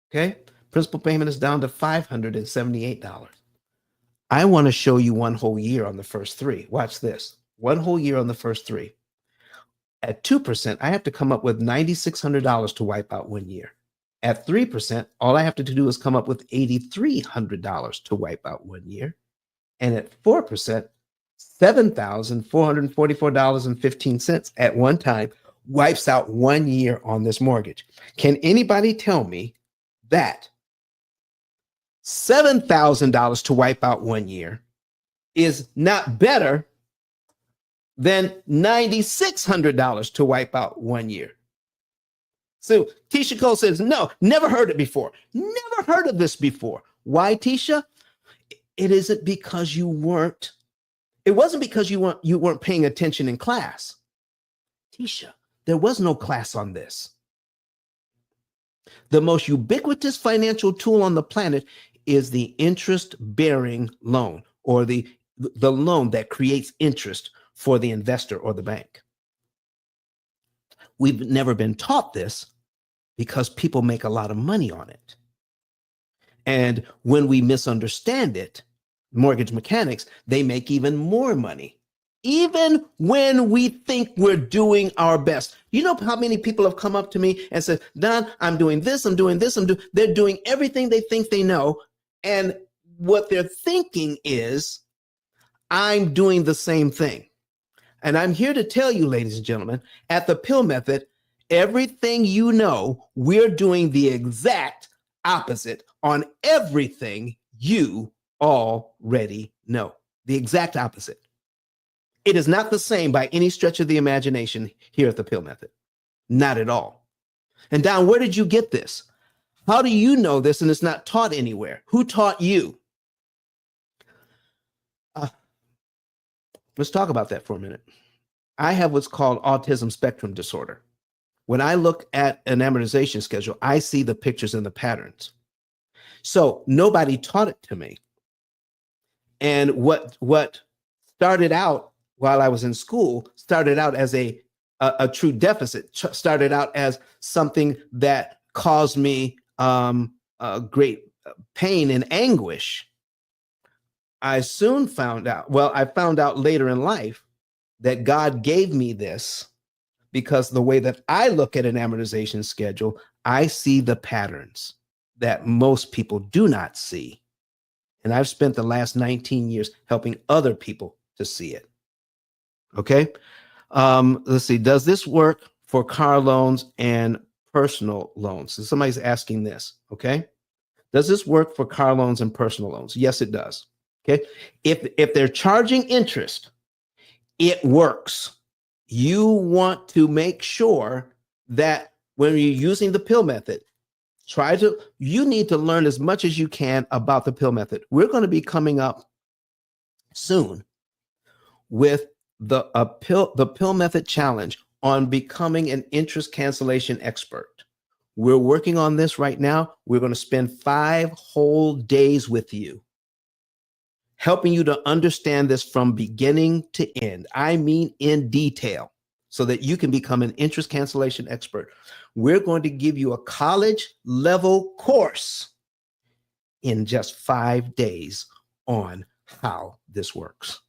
Okay. Principal payment is down to $578. I want to show you one whole year on the first 3. Watch this. One whole year on the first 3. At 2%, I have to come up with $9,600 to wipe out 1 year. At 3%, all I have to do is come up with $8,300 to wipe out 1 year. And at 4%, $7,444.15 at one time wipes out 1 year on this mortgage. Can anybody tell me that $7,000 to wipe out 1 year is not better than $9,600 to wipe out 1 year? So Tisha Cole says, no, never heard it before. Never heard of this before. Why, Tisha? It isn't because you weren't. It wasn't because you weren't paying attention in class. Tisha, there was no class on this. The most ubiquitous financial tool on the planet is the interest-bearing loan, or the loan that creates interest for the investor or the bank. We've never been taught this because people make a lot of money on it. And when we misunderstand it, mortgage mechanics, they make even more money, even when we think we're doing our best. You know how many people have come up to me and said, Don, I'm doing this, I'm doing this, they're doing everything they think they know. And what they're thinking is, I'm doing the same thing. And I'm here to tell you, ladies and gentlemen, at the P.I.L.L method, everything you know, we're doing the exact opposite on everything you already know. The exact opposite. It is not the same by any stretch of the imagination here at the P.I.L.L method. Not at all. And Don, where did you get this? How do you know this and it's not taught anywhere? Who taught you? Let's talk about that for a minute. I have what's called autism spectrum disorder. When I look at an amortization schedule, I see the pictures and the patterns. So nobody taught it to me. And what started out while I was in school started out as a true deficit, started out as something that caused me great pain and anguish. I soon found out, I found out later in life that God gave me this because the way that I look at an amortization schedule, I see the patterns that most people do not see. And I've spent the last 19 years helping other people to see it. Okay. Let's see. Does this work for car loans and personal loans? So somebody's asking this. Okay. Does this work for car loans and personal loans? Yes, it does. Okay. If they're charging interest, it works. You want to make sure that when you're using the P.I.L.L method, you need to learn as much as you can about the P.I.L.L method. We're going to be coming up soon with the P.I.L.L method challenge on becoming an interest cancellation expert. We're working on this right now. We're going to spend 5 whole days with you, helping you to understand this from beginning to end. I mean, in detail, so that you can become an interest cancellation expert. We're going to give you a college level course in just 5 days on how this works.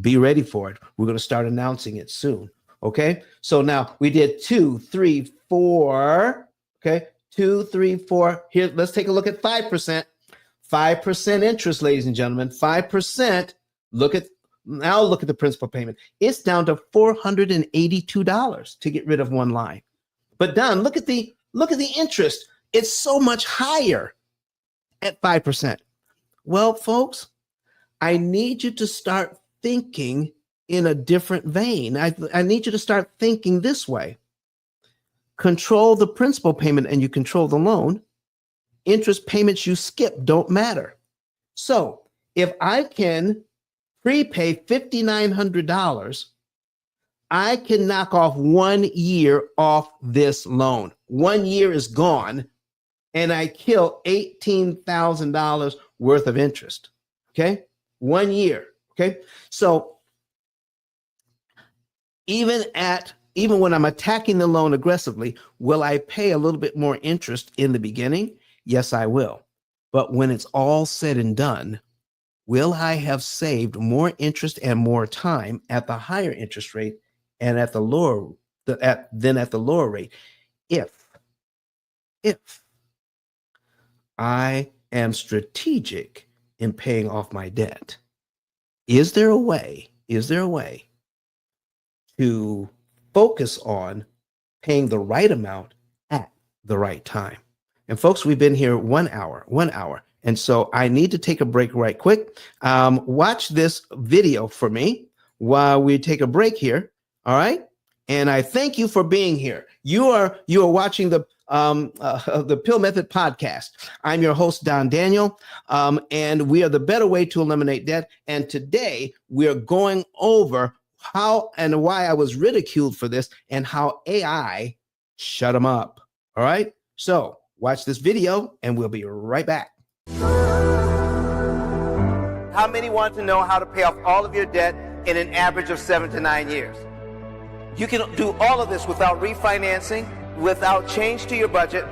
Be ready for it. We're going to start announcing it soon. Okay. So now we did 2, 3, 4. Okay. 2, 3, 4. Here, let's take a look at 5%. 5% interest, ladies and gentlemen. 5%. Look at the principal payment. It's down to $482 to get rid of one line. But Don, look at the interest. It's so much higher at 5%. Well, folks, I need you to start thinking in a different vein. I need you to start thinking this way. Control the principal payment and you control the loan. Interest payments you skip don't matter. So if I can prepay $5,900, I can knock off 1 year off this loan. 1 year is gone, and I kill $18,000 worth of interest. Okay? 1 year. Okay. So even when I'm attacking the loan aggressively, will I pay a little bit more interest in the beginning? Yes, I will. But when it's all said and done, will I have saved more interest and more time at the higher interest rate and at the lower than at the lower rate? If I am strategic in paying off my debt, is there a way to focus on paying the right amount at the right time? And folks, we've been here 1 hour. And so I need to take a break right quick. Watch this video for me while we take a break here. All right. And I thank you for being here. You are watching the P.I.L.L Method podcast. I'm your host, Don Daniel, and we are the better way to eliminate debt. And today we are going over how and why I was ridiculed for this and how AI shut them up. All right. So watch this video and we'll be right back. How many want to know how to pay off all of your debt in an average of 7 to 9 years? You can do all of this without refinancing, without change to your budget,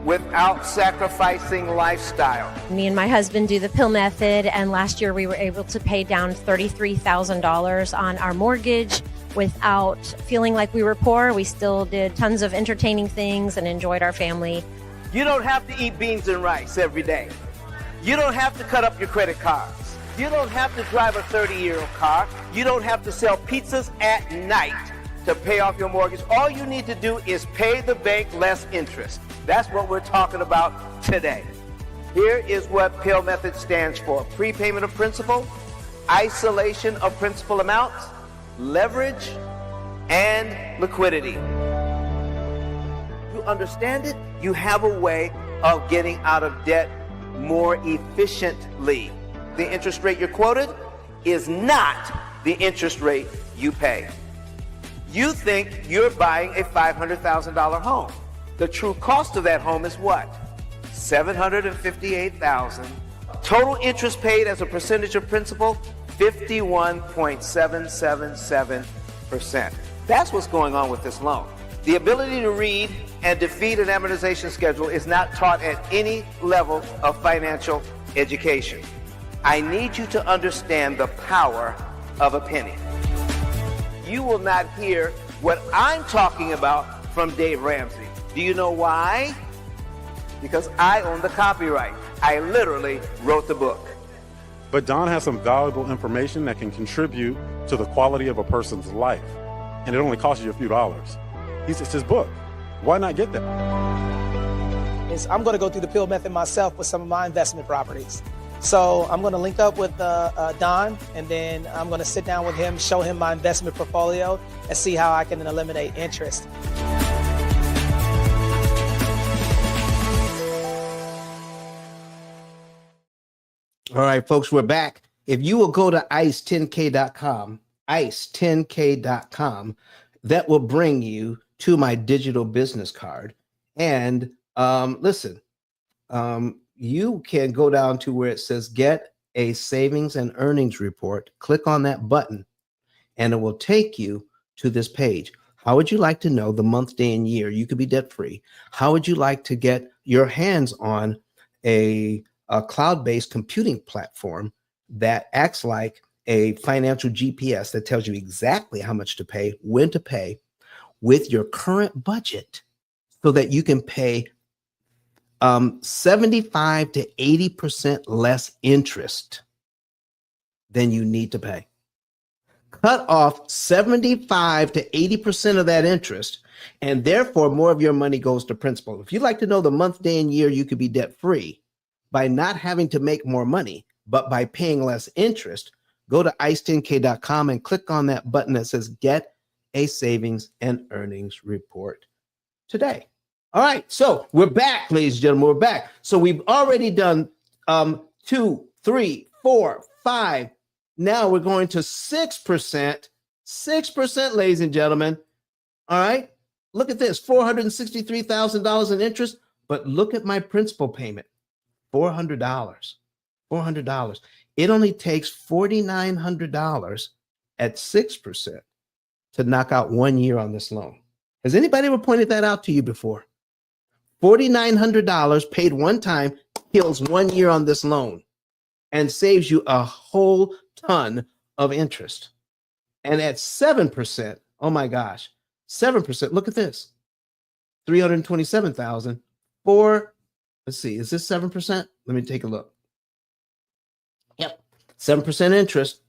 without sacrificing lifestyle. Me and my husband do the P.I.L.L method, and last year we were able to pay down $33,000 on our mortgage without feeling like we were poor. We still did tons of entertaining things and enjoyed our family. You don't have to eat beans and rice every day. You don't have to cut up your credit cards. You don't have to drive a 30-year-old car. You don't have to sell pizzas at night to pay off your mortgage. All you need to do is pay the bank less interest. That's what we're talking about today. Here is what P.I.L.L method stands for: prepayment of principal, isolation of principal amounts, leverage, and liquidity. You understand it? You have a way of getting out of debt more efficiently. The interest rate you're quoted is not the interest rate you pay. You think you're buying a $500,000 home. The true cost of that home is what? $758,000. Total interest paid as a percentage of principal, 51.777%. That's what's going on with this loan. The ability to read and defeat an amortization schedule is not taught at any level of financial education. I need you to understand the power of a penny. You will not hear what I'm talking about from Dave Ramsey. Do you know why? Because I own the copyright. I literally wrote the book. But Don has some valuable information that can contribute to the quality of a person's life. And it only costs you a few dollars. It's his book. Why not get that? I'm going to go through the P.I.L.L method myself with some of my investment properties. So I'm going to link up with Don, and then I'm going to sit down with him, show him my investment portfolio, and see how I can eliminate interest. All right, folks, we're back. If you will go to ice10k.com, ice10k.com, that will bring you to my digital business card. And listen, you can go down to where it says get a savings and earnings report. Click on that button and it will take you to this page. How would you like to know the month, day, and year you could be debt free? How would you like to get your hands on a cloud-based computing platform that acts like a financial GPS that tells you exactly how much to pay, when to pay with your current budget, so that you can pay 75 to 80% less interest than you need to pay. Cut off 75 to 80% of that interest, and therefore more of your money goes to principal. If you'd like to know the month, day, and year you could be debt free by not having to make more money, but by paying less interest, go to ice10k.com and click on that button that says get a savings and earnings report today. All right, so we're back, ladies and gentlemen, we're back. So we've already done 2, 3, 4, 5. Now we're going to 6%, 6%, ladies and gentlemen. All right, look at this, $463,000 in interest, but look at my principal payment, $400, $400. It only takes $4,900 at 6% to knock out 1 year on this loan. Has anybody ever pointed that out to you before? $4,900 paid one time kills 1 year on this loan and saves you a whole ton of interest. And at 7%, oh my gosh, 7%, look at this. 327,000 for, let's see, is this 7%? Let me take a look. Yep, 7% interest,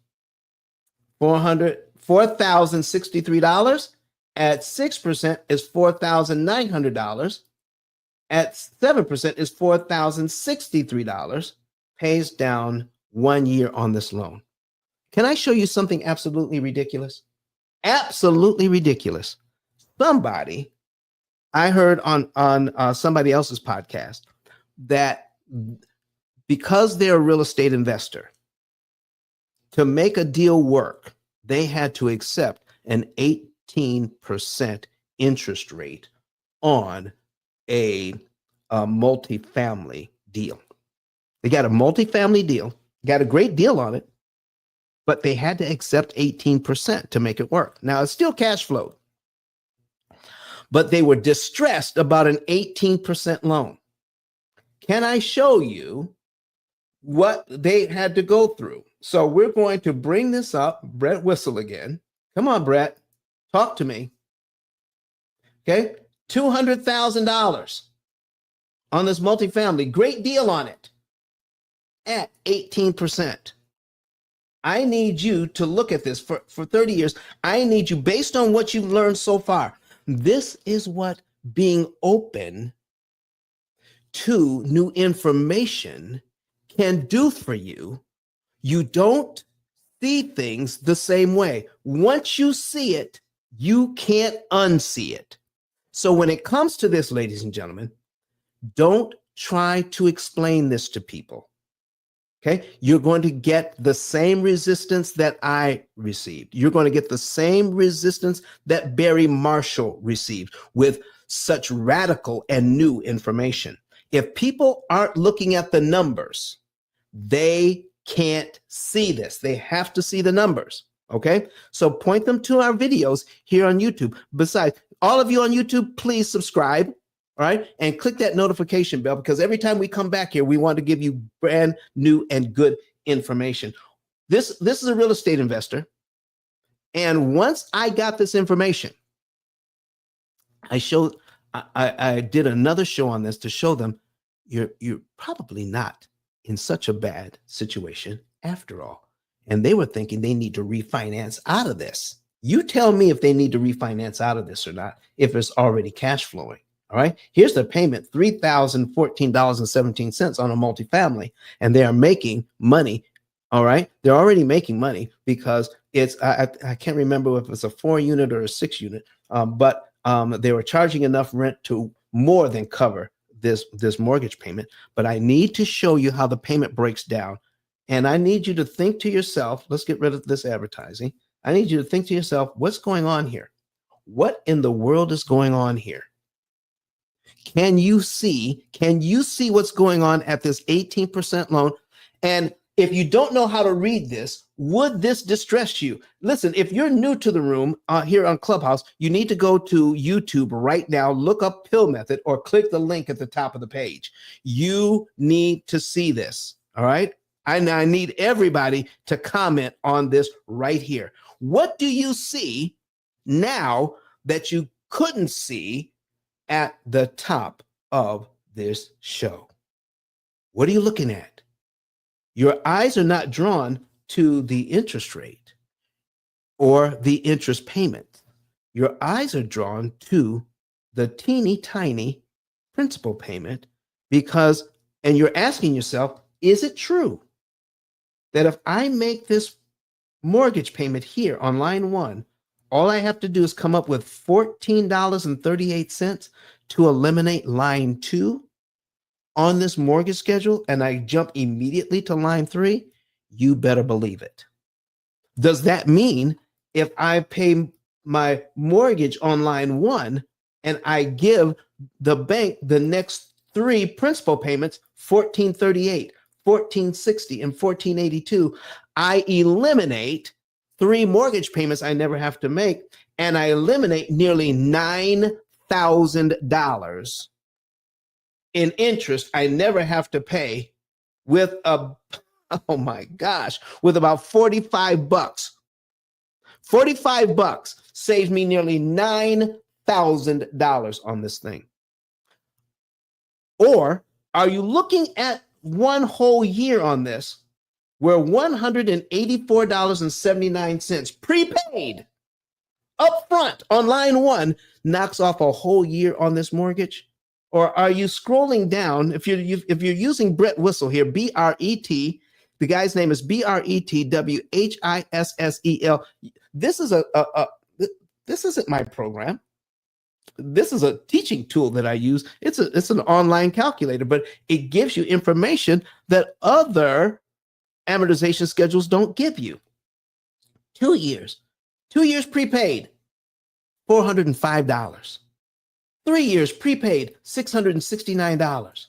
$4,063. At 6% is $4,900. At 7% is $4,063. Pays down 1 year on this loan. Can I show you something absolutely ridiculous? Absolutely ridiculous. Somebody, I heard on somebody else's podcast that because they're a real estate investor, to make a deal work, they had to accept an 18% interest rate on a multifamily deal. They got a multifamily deal, got a great deal on it, but they had to accept 18% to make it work. Now, it's still cash flow, but they were distressed about an 18% loan. Can I show you what they had to go through? So we're going to bring this up. Brett Whistle again. Come on, Brett. Talk to me. Okay. $200,000 on this multifamily. Great deal on it at 18%. I need you to look at this for 30 years. I need you, based on what you've learned so far. This is what being open to new information can do for you. You don't see things the same way. Once you see it, you can't unsee it. So when it comes to this, ladies and gentlemen, don't try to explain this to people. Okay, you're going to get the same resistance that I received. You're going to get the same resistance that Barry Marshall received with such radical and new information. If people aren't looking at the numbers, they can't see this. They have to see the numbers. Okay, so point them to our videos here on YouTube. Besides, all of you on YouTube, please subscribe. All right. And click that notification bell, because every time we come back here, we want to give you brand new and good information. This is a real estate investor. And once I got this information, I did another show on this to show them you're probably not in such a bad situation after all. And they were thinking they need to refinance out of this. You tell me if they need to refinance out of this or not, if it's already cash flowing. All right, here's the payment, $3,014.17 on a multifamily, and they are making money. All right, they're already making money because it's, I can't remember if it's a 4-unit or a 6-unit, but they were charging enough rent to more than cover this mortgage payment. But I need to show you how the payment breaks down. And I need you to think to yourself, let's get rid of this advertising. I need you to think to yourself, what's going on here? What in the world is going on here? Can you see what's going on at this 18% loan? And if you don't know how to read this, would this distress you? Listen, if you're new to the room here on Clubhouse, you need to go to YouTube right now, look up P.I.L.L method, or click the link at the top of the page. You need to see this. All right. I need everybody to comment on this right here. What do you see now that you couldn't see at the top of this show? What are you looking at? Your eyes are not drawn to the interest rate or the interest payment. Your eyes are drawn to the teeny tiny principal payment and you're asking yourself, is it true that if I make this mortgage payment here on line 1, all I have to do is come up with $14.38 to eliminate line 2 on this mortgage schedule, and I jump immediately to line 3? You better believe it. Does that mean if I pay my mortgage on line 1 and I give the bank the next 3 principal payments, $14.38, 1460 and 1482, I eliminate 3 mortgage payments I never have to make, and I eliminate nearly $9,000 in interest I never have to pay with oh my gosh, with about 45 bucks. 45 bucks saves me nearly $9,000 on this thing. Or are you looking at one whole year on this where $184.79 prepaid up front on line 1 knocks off a whole year on this mortgage? Or are you scrolling down? If you're using Brett Whistle here, B-R-E-T, the guy's name is B-R-E-T-W-H-I-S-S-E-L. This isn't my program. This is a teaching tool that I use. It's an online calculator, but it gives you information that other amortization schedules don't give you. 2 years prepaid, $405. 3 years prepaid, $669.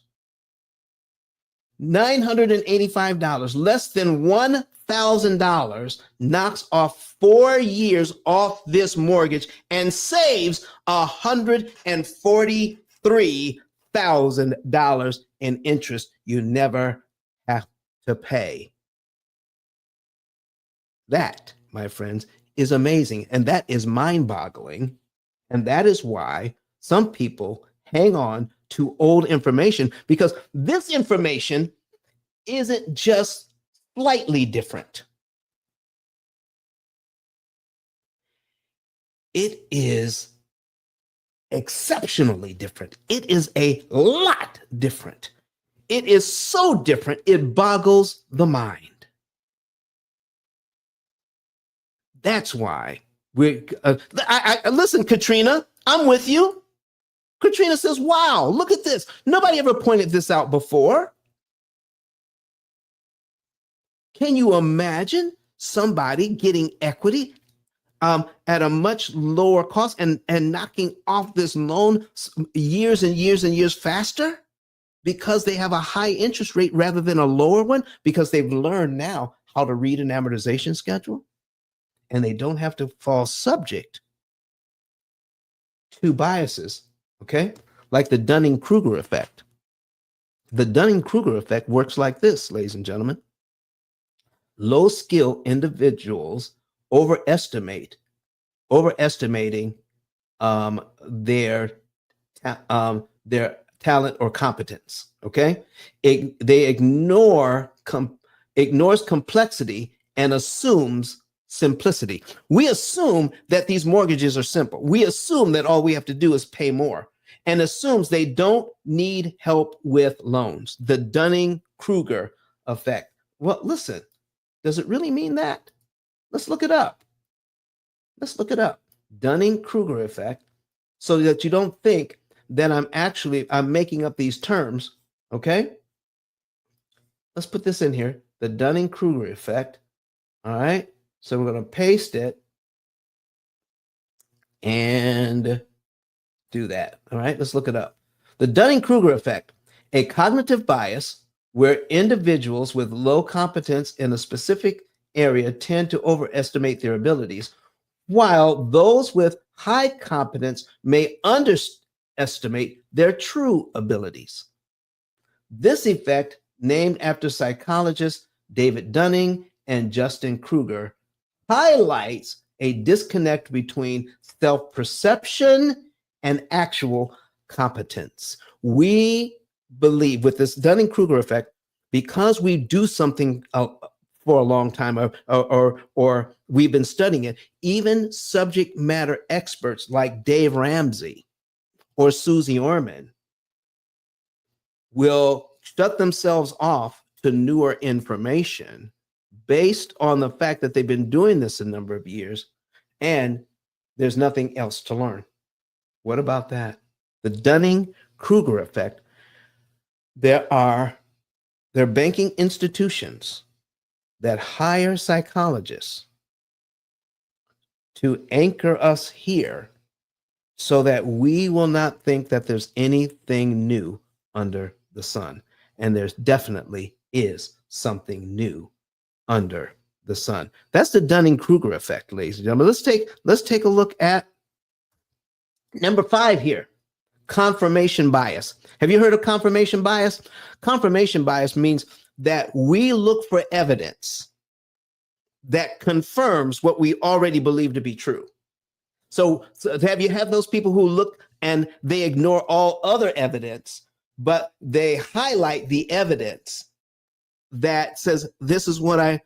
$985, less than $1,000 knocks off 4 years off this mortgage and saves $143,000 in interest you never have to pay. That, my friends, is amazing, and that is mind-boggling, and that is why some people hang on to old information, because this information isn't just slightly different. It is exceptionally different. It is a lot different. It is so different, it boggles the mind. That's why listen, Katrina, I'm with you. Katrina says, wow, look at this. Nobody ever pointed this out before. Can you imagine somebody getting equity at a much lower cost and knocking off this loan years and years and years faster because they have a high interest rate rather than a lower one, because they've learned now how to read an amortization schedule, and they don't have to fall subject to biases, okay? Like the Dunning-Kruger effect. The Dunning-Kruger effect works like this, ladies and gentlemen. Low-skill individuals overestimating their talent or competence, okay? They ignores complexity and assumes simplicity. We assume that these mortgages are simple. We assume that all we have to do is pay more, and assumes they don't need help with loans. The Dunning-Kruger effect. Well, listen, does it really mean that? Let's look it up. Let's look it up. Dunning-Kruger effect, so that you don't think that I'm making up these terms, okay? Let's put this in here, the Dunning-Kruger effect, all right? So we're going to paste it and do that, all right? Let's look it up. The Dunning-Kruger effect, a cognitive bias where individuals with low competence in a specific area tend to overestimate their abilities, while those with high competence may underestimate their true abilities. This effect, named after psychologists David Dunning and Justin Kruger, highlights a disconnect between self-perception and actual competence. We believe with this Dunning-Kruger effect, because we do something for a long time, or we've been studying it, even subject matter experts like Dave Ramsey or Susie Orman will shut themselves off to newer information based on the fact that they've been doing this a number of years and there's nothing else to learn. What about that? The Dunning-Kruger effect. There are banking institutions that hire psychologists to anchor us here so that we will not think that there's anything new under the sun. And there's definitely is something new under the sun. That's the Dunning-Kruger effect, ladies and gentlemen. Let's take a look at number 5 here. Confirmation bias. Have you heard of confirmation bias? Confirmation bias means that we look for evidence that confirms what we already believe to be true. So have you had those people who look and they ignore all other evidence, but they highlight the evidence that says, this is what I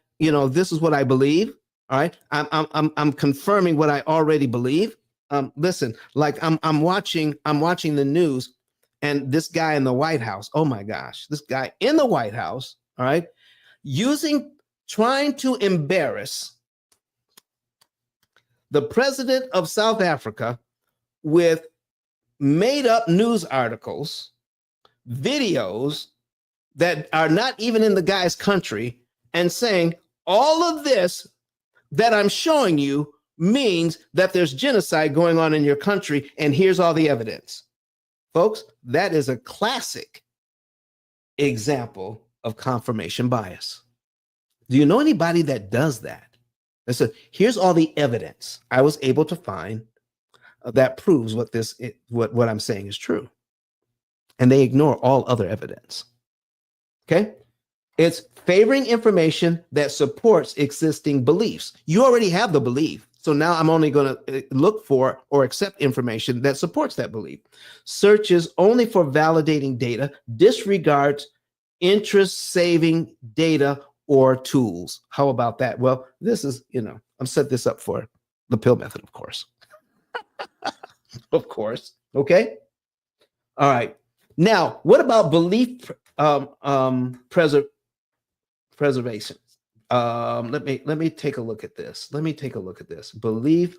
believe. All right. I'm confirming what I already believe. Listen, like I'm watching the news, and this guy in the White House, oh my gosh, this guy in the White House, all right, trying to embarrass the president of South Africa with made up news articles, videos that are not even in the guy's country, and saying all of this that I'm showing you means that there's genocide going on in your country, and here's all the evidence. Folks, that is a classic example of confirmation bias. Do you know anybody that does that? They said, here's all the evidence I was able to find that proves what I'm saying is true. And they ignore all other evidence. Okay? It's favoring information that supports existing beliefs. You already have the belief. So now I'm only going to look for or accept information that supports that belief. Searches only for validating data, disregards interest-saving data or tools. How about that? Well, this is, I'm set this up for the P.I.L.L method, of course. Of course. Okay. All right. Now, what about belief preservation? Let me take a look at this. Belief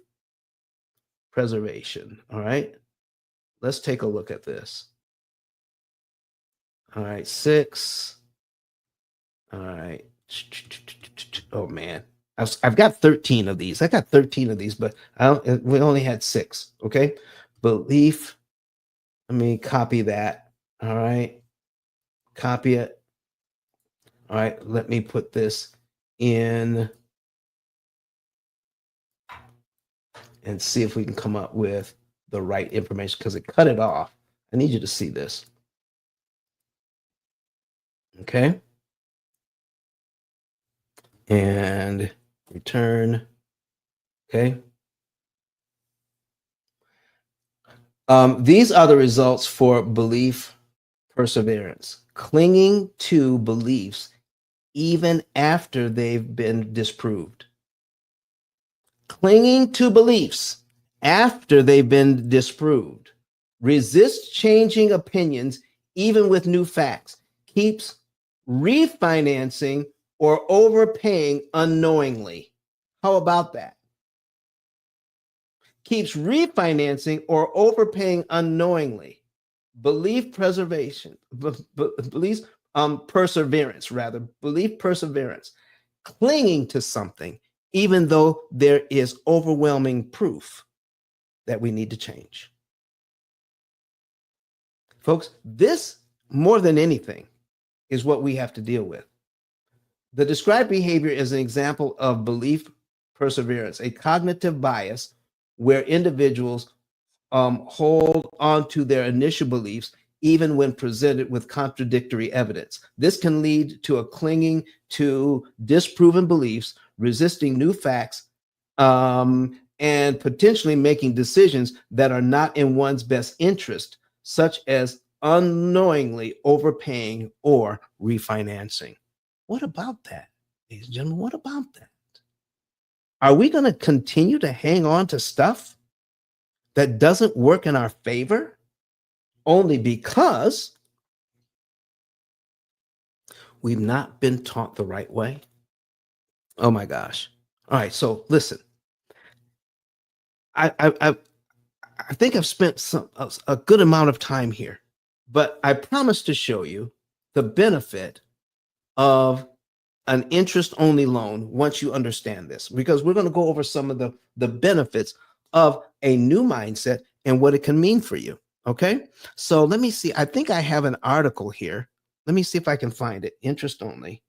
preservation. All right. Let's take a look at this. All right. 6. All right. Oh man. I've got 13 of these. But we only had 6. Okay. Belief. Let me copy that. All right. Copy it. All right. Let me put this in and see if we can come up with the right information, because it cut it off. I need you to see this. Okay. And return. Okay. These are the results for belief perseverance. Clinging to beliefs even after they've been disproved. Clinging to beliefs after they've been disproved. Resist changing opinions even with new facts. Keeps refinancing or overpaying unknowingly. How about that? Keeps refinancing or overpaying unknowingly. Belief preservation, belief perseverance, rather. Belief perseverance. Clinging to something even though there is overwhelming proof that we need to change. Folks, this, more than anything, is what we have to deal with. The described behavior is an example of belief perseverance, a cognitive bias where individuals hold on to their initial beliefs even when presented with contradictory evidence. This can lead to a clinging to disproven beliefs, resisting new facts, and potentially making decisions that are not in one's best interest, such as unknowingly overpaying or refinancing. What about that, ladies and gentlemen? What about that? Are we going to continue to hang on to stuff that doesn't work in our favor only because we've not been taught the right way? Oh my gosh. All right, so listen. I think I've spent a good amount of time here, but I promise to show you the benefit of an interest-only loan once you understand this, because we're going to go over some of the benefits of a new mindset and what it can mean for you. Okay, so let me see. I think I have an article here Let me see if I can find it. Interest only.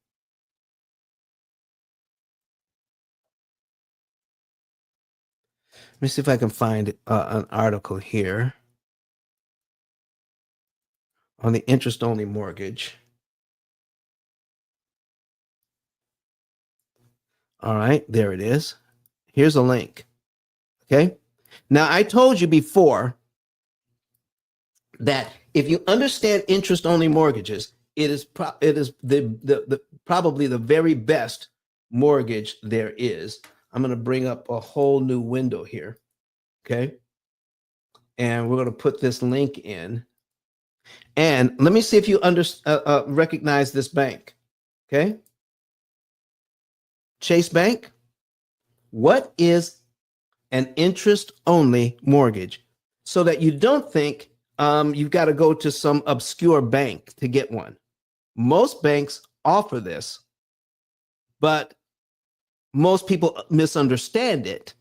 Let me see if I can find an article here on the interest only mortgage. All right, there it is. Here's a link. Okay. Now, I told you before that if you understand interest only mortgages, it is probably the very best mortgage there is. I'm going to bring up a whole new window here. Okay. And we're going to put this link in. And let me see if you recognize this bank. Okay. Chase Bank. What is an interest only mortgage? So that you don't think you've got to go to some obscure bank to get one. Most banks offer this, but most people misunderstand it.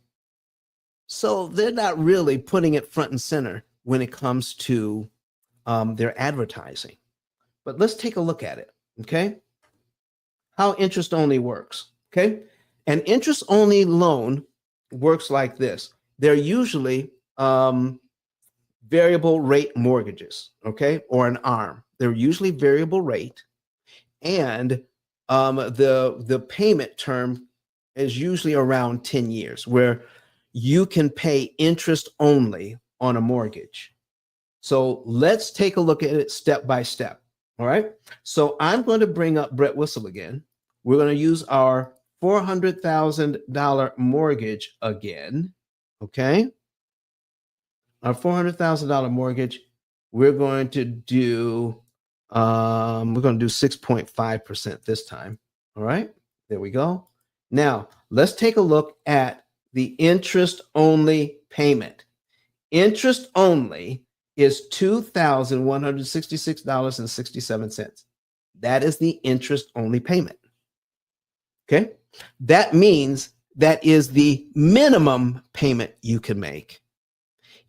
So they're not really putting it front and center when it comes to their advertising. But let's take a look at it, okay? How interest only works, okay? An interest only loan works like this. They're usually variable rate mortgages, okay, or an ARM. They're usually variable rate, and the payment term is usually around 10 years, where you can pay interest only on a mortgage. So let's take a look at it step by step. All right. So I'm going to bring up Brett Whistle again. We're going to use our $400,000 mortgage again. Okay. Our $400,000 mortgage. We're going to do 6.5% this time. All right. There we go. Now let's take a look at the interest only payment. Interest only is $2,166.67. That is the interest only payment. Okay. That means that is the minimum payment you can make.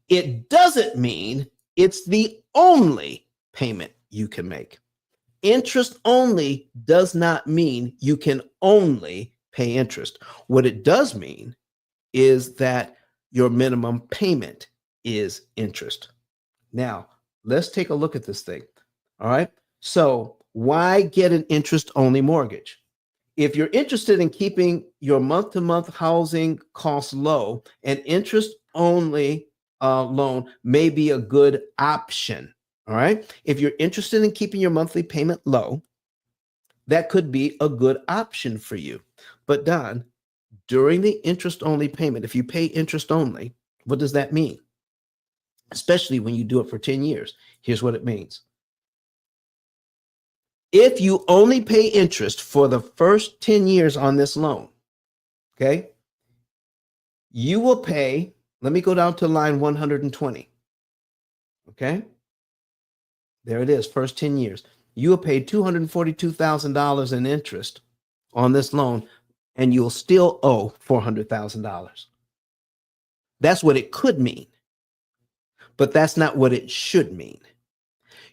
It doesn't mean it's the only payment you can make. Interest only does not mean you can only pay interest. What it does mean is that your minimum payment is interest. Now, let's take a look at this thing. All right. So why get an interest only mortgage? If you're interested in keeping your month-to-month housing costs low, an interest only loan may be a good option. All right. If you're interested in keeping your monthly payment low, that could be a good option for you. But Don, during the interest only payment, if you pay interest only, what does that mean? Especially when you do it for 10 years. Here's what it means. If you only pay interest for the first 10 years on this loan, okay, you will pay, let me go down to line 120. Okay. There it is, first 10 years. You will pay $242,000 in interest on this loan, and you'll still owe $400,000. That's what it could mean, but that's not what it should mean.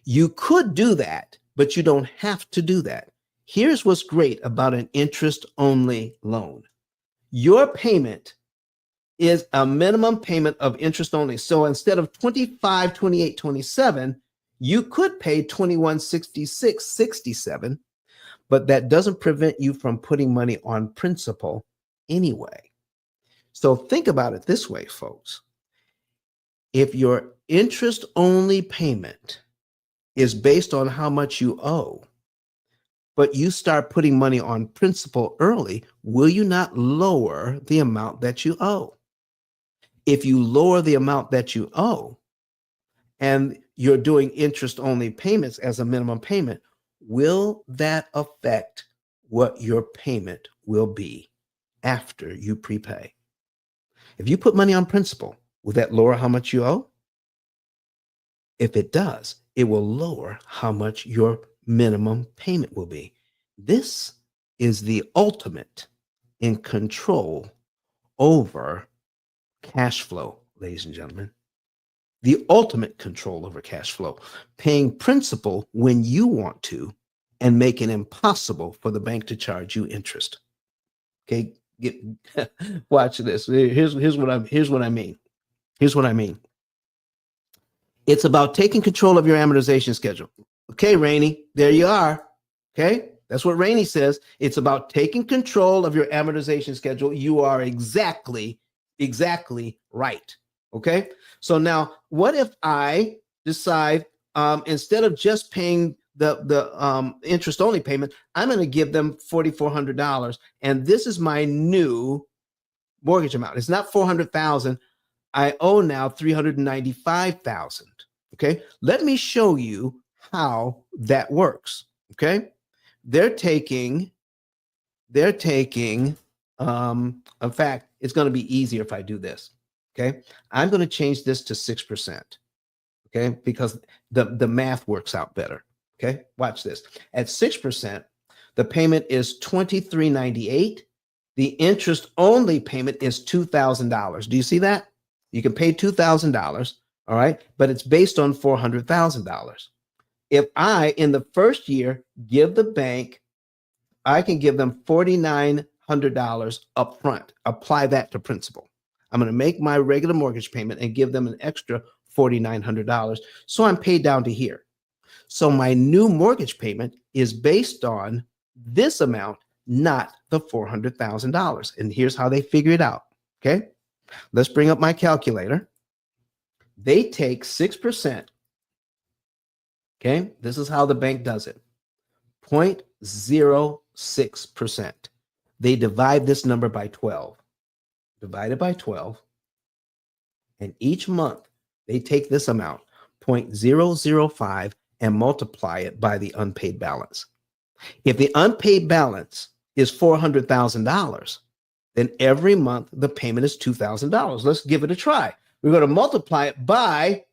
You could do that, but you don't have to do that. Here's what's great about an interest-only loan. Your payment is a minimum payment of interest only. So instead of $25, $28, $27, you could pay $21, $66, $67, but that doesn't prevent you from putting money on principal anyway. So think about it this way, folks. If your interest-only payment is based on how much you owe, but you start putting money on principal early, will you not lower the amount that you owe? If you lower the amount that you owe and you're doing interest-only payments as a minimum payment, will that affect what your payment will be after you prepay? If you put money on principal, will that lower how much you owe? If it does, it will lower how much your minimum payment will be. This is the ultimate in control over cash flow, ladies and gentlemen. The ultimate control over cash flow, paying principal when you want to and make it impossible for the bank to charge you interest. Okay, watch this. Here's what I mean. Here's what I mean. It's about taking control of your amortization schedule. Okay, Rainey, there you are. Okay, that's what Rainey says. It's about taking control of your amortization schedule. You are exactly right. Okay, so now what if I decide instead of just paying the interest only payment, I'm going to give them $4,400, and this is my new mortgage amount. It's not $400,000. I owe now $395,000. Okay, let me show you how that works. Okay, they're taking. In fact, it's going to be easier if I do this. Okay, I'm going to change this to 6%. Okay, because the math works out better. Okay, watch this. At 6%, the payment is $2,398. The interest only payment is $2,000. Do you see that? You can pay $2,000, all right, but it's based on $400,000. If I, in the first year, give the bank, I can give them $4,900 up front. Apply that to principal. I'm going to make my regular mortgage payment and give them an extra $4,900. So I'm paid down to here. So my new mortgage payment is based on this amount, not the $400,000. And here's how they figure it out. Okay. Let's bring up my calculator. They take 6%. Okay. This is how the bank does it. 0.06%. They divide this number by 12. Divided by 12. And each month they take this amount, 0.005, and multiply it by the unpaid balance. If the unpaid balance is $400,000, then every month the payment is $2,000. Let's give it a try. We're going to multiply it by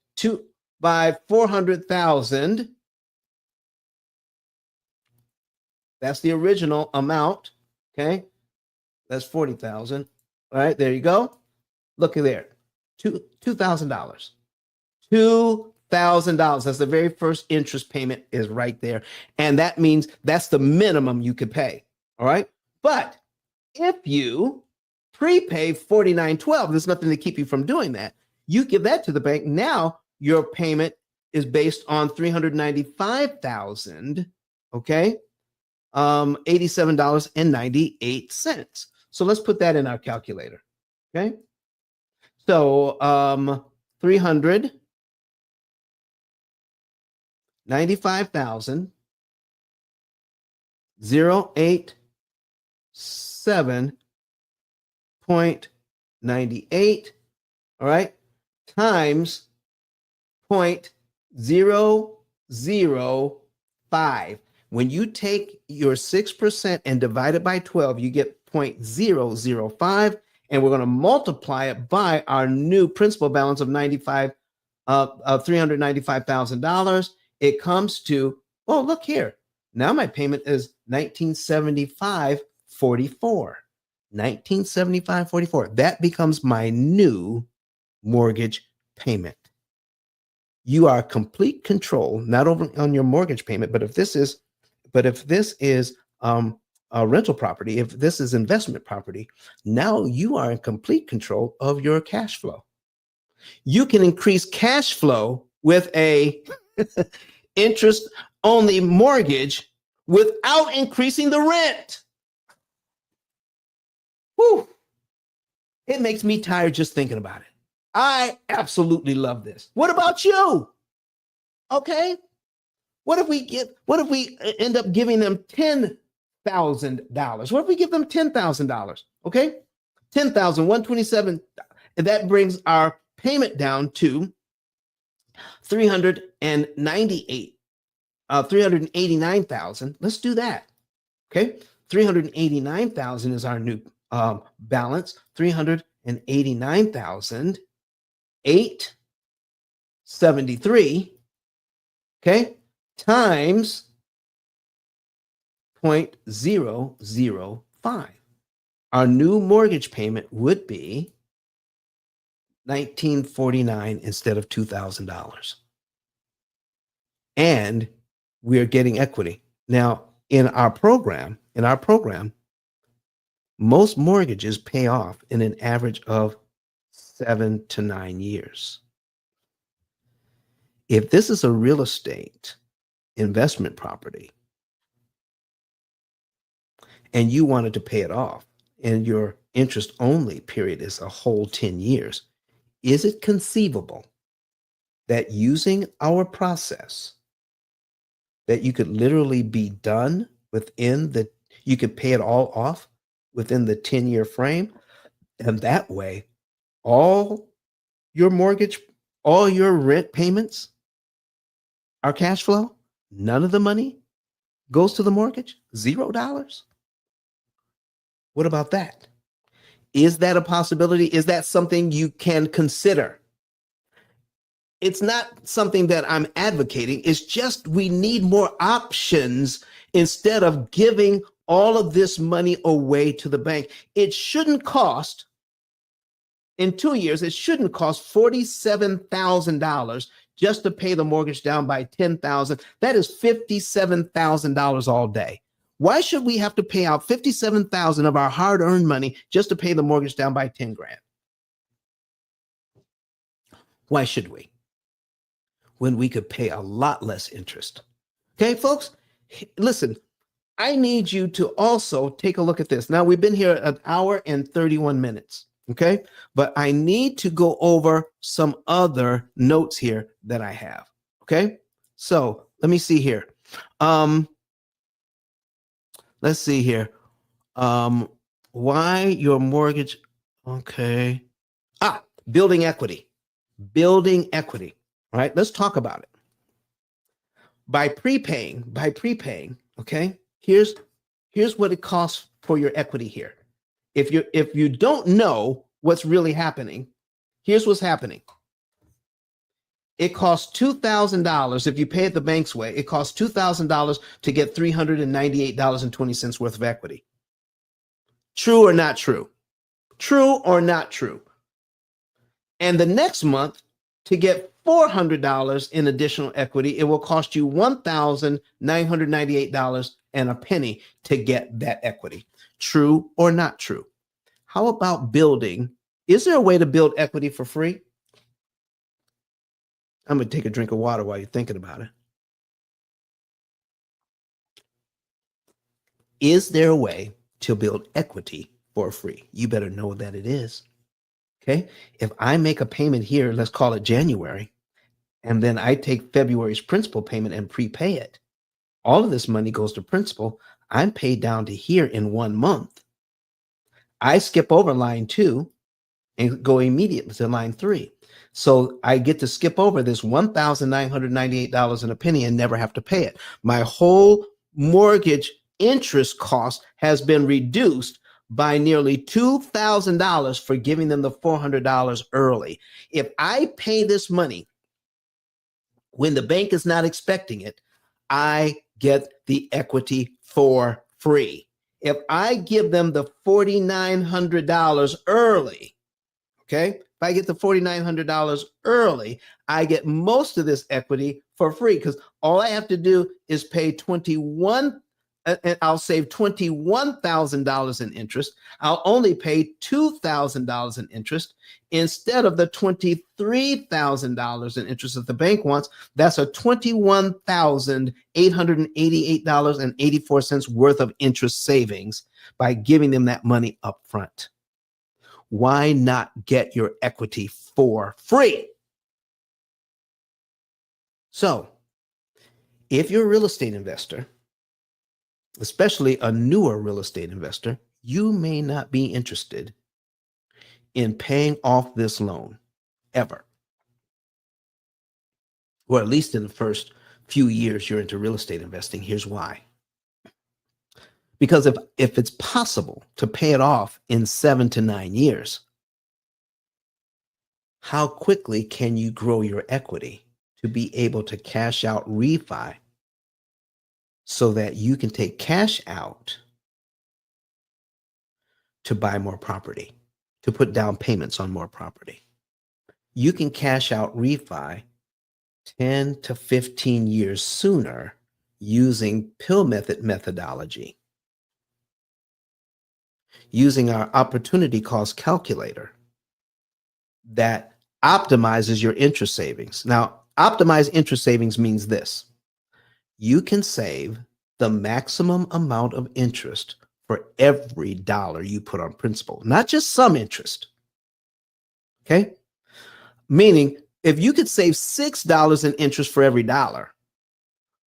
400,000. That's the original amount. Okay, that's 40,000. All right, there you go. Look at there, $2,000. $2,000. That's the very first interest payment is right there. And that means that's the minimum you could pay. All right. But if you prepay $4,912, there's nothing to keep you from doing that. You give that to the bank. Now your payment is based on $395,000. Okay. $87.98. So let's put that in our calculator. Okay. So 395,000 0.87.98, all right, times 0.005. When you take your 6% and divide it by 12, you get 0.005, and we're going to multiply it by our new principal balance of $395,000. It comes to, oh, look here. Now my payment is $1,975.44. $1,975.44. That becomes my new mortgage payment. You are complete control, not over on your mortgage payment, but if this is a rental property, if this is investment property, now you are in complete control of your cash flow. You can increase cash flow with a interest only mortgage without increasing the rent. Whew. It makes me tired just thinking about it. I absolutely love this. What about you? Okay. What if we end up giving them $10,000? What if we give them $10,000? Okay. 10,127. And that brings our payment down to 389,000. Let's do that. Okay. 389,000 is our new balance. 389,873. Okay. Times 0.005. Our new mortgage payment would be $1,949 instead of $2,000. And we're getting equity. Now, in our program, most mortgages pay off in an average of 7 to 9 years. If this is a real estate investment property and you wanted to pay it off and your interest only period is a whole 10 years, is it conceivable that using our process that you could literally be done you could pay it all off within the 10-year frame? And that way, all your mortgage, all your rent payments are cash flow. None of the money goes to the mortgage. $0. What about that? Is that a possibility? Is that something you can consider? It's not something that I'm advocating. It's just we need more options instead of giving all of this money away to the bank. It shouldn't cost, in 2 years, it shouldn't cost $47,000 just to pay the mortgage down by $10,000. That is $57,000 all day. Why should we have to pay out $57,000 of our hard-earned money just to pay the mortgage down by 10 grand? Why should we? When we could pay a lot less interest. Okay, folks, listen, I need you to also take a look at this. Now, we've been here an hour and 31 minutes, okay? But I need to go over some other notes here that I have, okay? So let me see here. Let's see here. Why your mortgage, okay. Building equity. Building equity. All right, let's talk about it. By prepaying, okay, here's what it costs for your equity here. If you don't know what's really happening, here's what's happening. It costs $2,000 if you pay it the bank's way. It costs $2,000 to get $398.20 worth of equity. True or not true? True or not true? And the next month, to get $400 in additional equity, it will cost you $1,998 and a penny to get that equity. True or not true? How about building? Is there a way to build equity for free? I'm going to take a drink of water while you're thinking about it. Is there a way to build equity for free? You better know that it is. Okay. If I make a payment here, let's call it January, and then I take February's principal payment and prepay it, all of this money goes to principal. I'm paid down to here in 1 month. I skip over line 2 and go immediately to line 3. So I get to skip over this $1,998 and a penny and never have to pay it. My whole mortgage interest cost has been reduced by nearly $2,000 for giving them the $400 early. If I pay this money when the bank is not expecting it, I get the equity for free. If I give them the $4,900 early, okay, if I get the $4,900 early, I get most of this equity for free because all I have to do is pay and I'll save $21,000 in interest. I'll only pay $2,000 in interest instead of the $23,000 in interest that the bank wants. That's a $21,888.84 worth of interest savings by giving them that money up front. Why not get your equity for free? So, if you're a real estate investor, especially a newer real estate investor, you may not be interested in paying off this loan ever. Or at least in the first few years you're into real estate investing. Here's why. Because if it's possible to pay it off in 7 to 9 years, how quickly can you grow your equity to be able to cash out refi so that you can take cash out to buy more property, to put down payments on more property? You can cash out refi 10 to 15 years sooner using P.I.L.L method methodology, using our opportunity cost calculator that optimizes your interest savings. Now, optimize interest savings means this: you can save the maximum amount of interest for every dollar you put on principal, not just some interest. Okay? Meaning, if you could save $6 in interest for every dollar,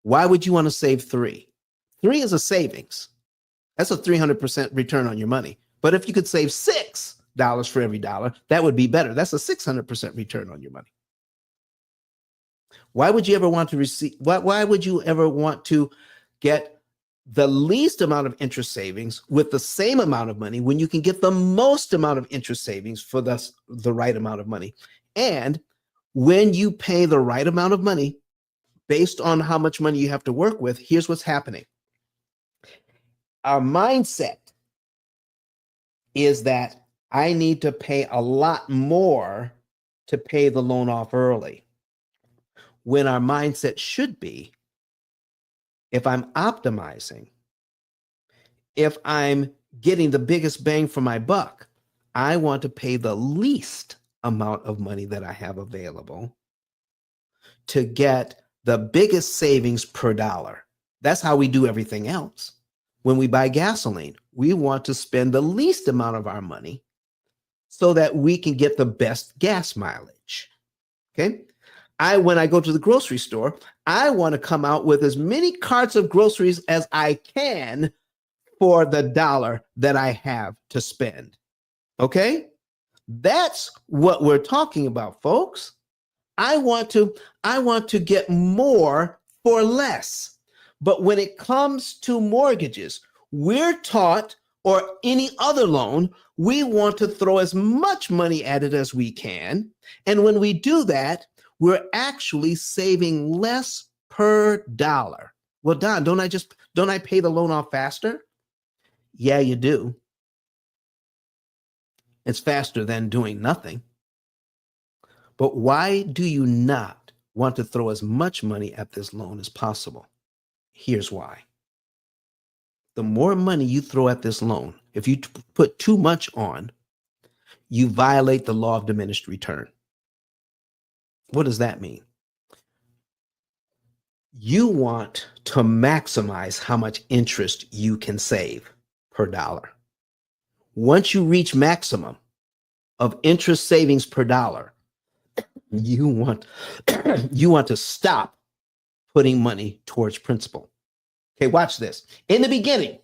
why would you want to save 3? 3 is a savings. That's a 300% return on your money. But if you could save $6 for every dollar, that would be better. That's a 600% return on your money. Why would you ever want to receive? Why would you ever want to get the least amount of interest savings with the same amount of money when you can get the most amount of interest savings for the right amount of money? And when you pay the right amount of money based on how much money you have to work with, here's what's happening. Our mindset is that I need to pay a lot more to pay the loan off early, when our mindset should be, if I'm optimizing, if I'm getting the biggest bang for my buck, I want to pay the least amount of money that I have available to get the biggest savings per dollar. That's how we do everything else. When we buy gasoline, we want to spend the least amount of our money so that we can get the best gas mileage. Okay? When I go to the grocery store, I want to come out with as many carts of groceries as I can for the dollar that I have to spend. Okay? That's what we're talking about, folks. I want to get more for less. But when it comes to mortgages, we're taught, or any other loan, we want to throw as much money at it as we can. And when we do that, we're actually saving less per dollar. Well, Don, don't I pay the loan off faster? Yeah, you do. It's faster than doing nothing. But why do you not want to throw as much money at this loan as possible? Here's why. The more money you throw at this loan, if you put too much on, you violate the law of diminished return. What does that mean? You want to maximize how much interest you can save per dollar. Once you reach maximum of interest savings per dollar, you want to stop putting money towards principal. Okay, watch this. In the beginning,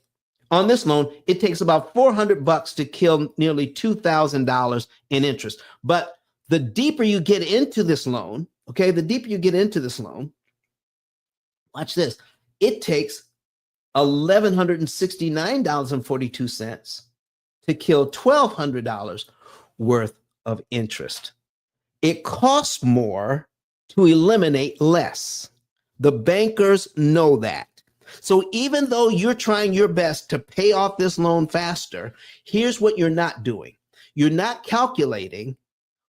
on this loan, it takes about $400 to kill nearly $2,000 in interest. But the deeper you get into this loan, watch this. It takes $1,169.42 to kill $1,200 worth of interest. It costs more to eliminate less. The bankers know that. So even though you're trying your best to pay off this loan faster, here's what you're not doing. You're not calculating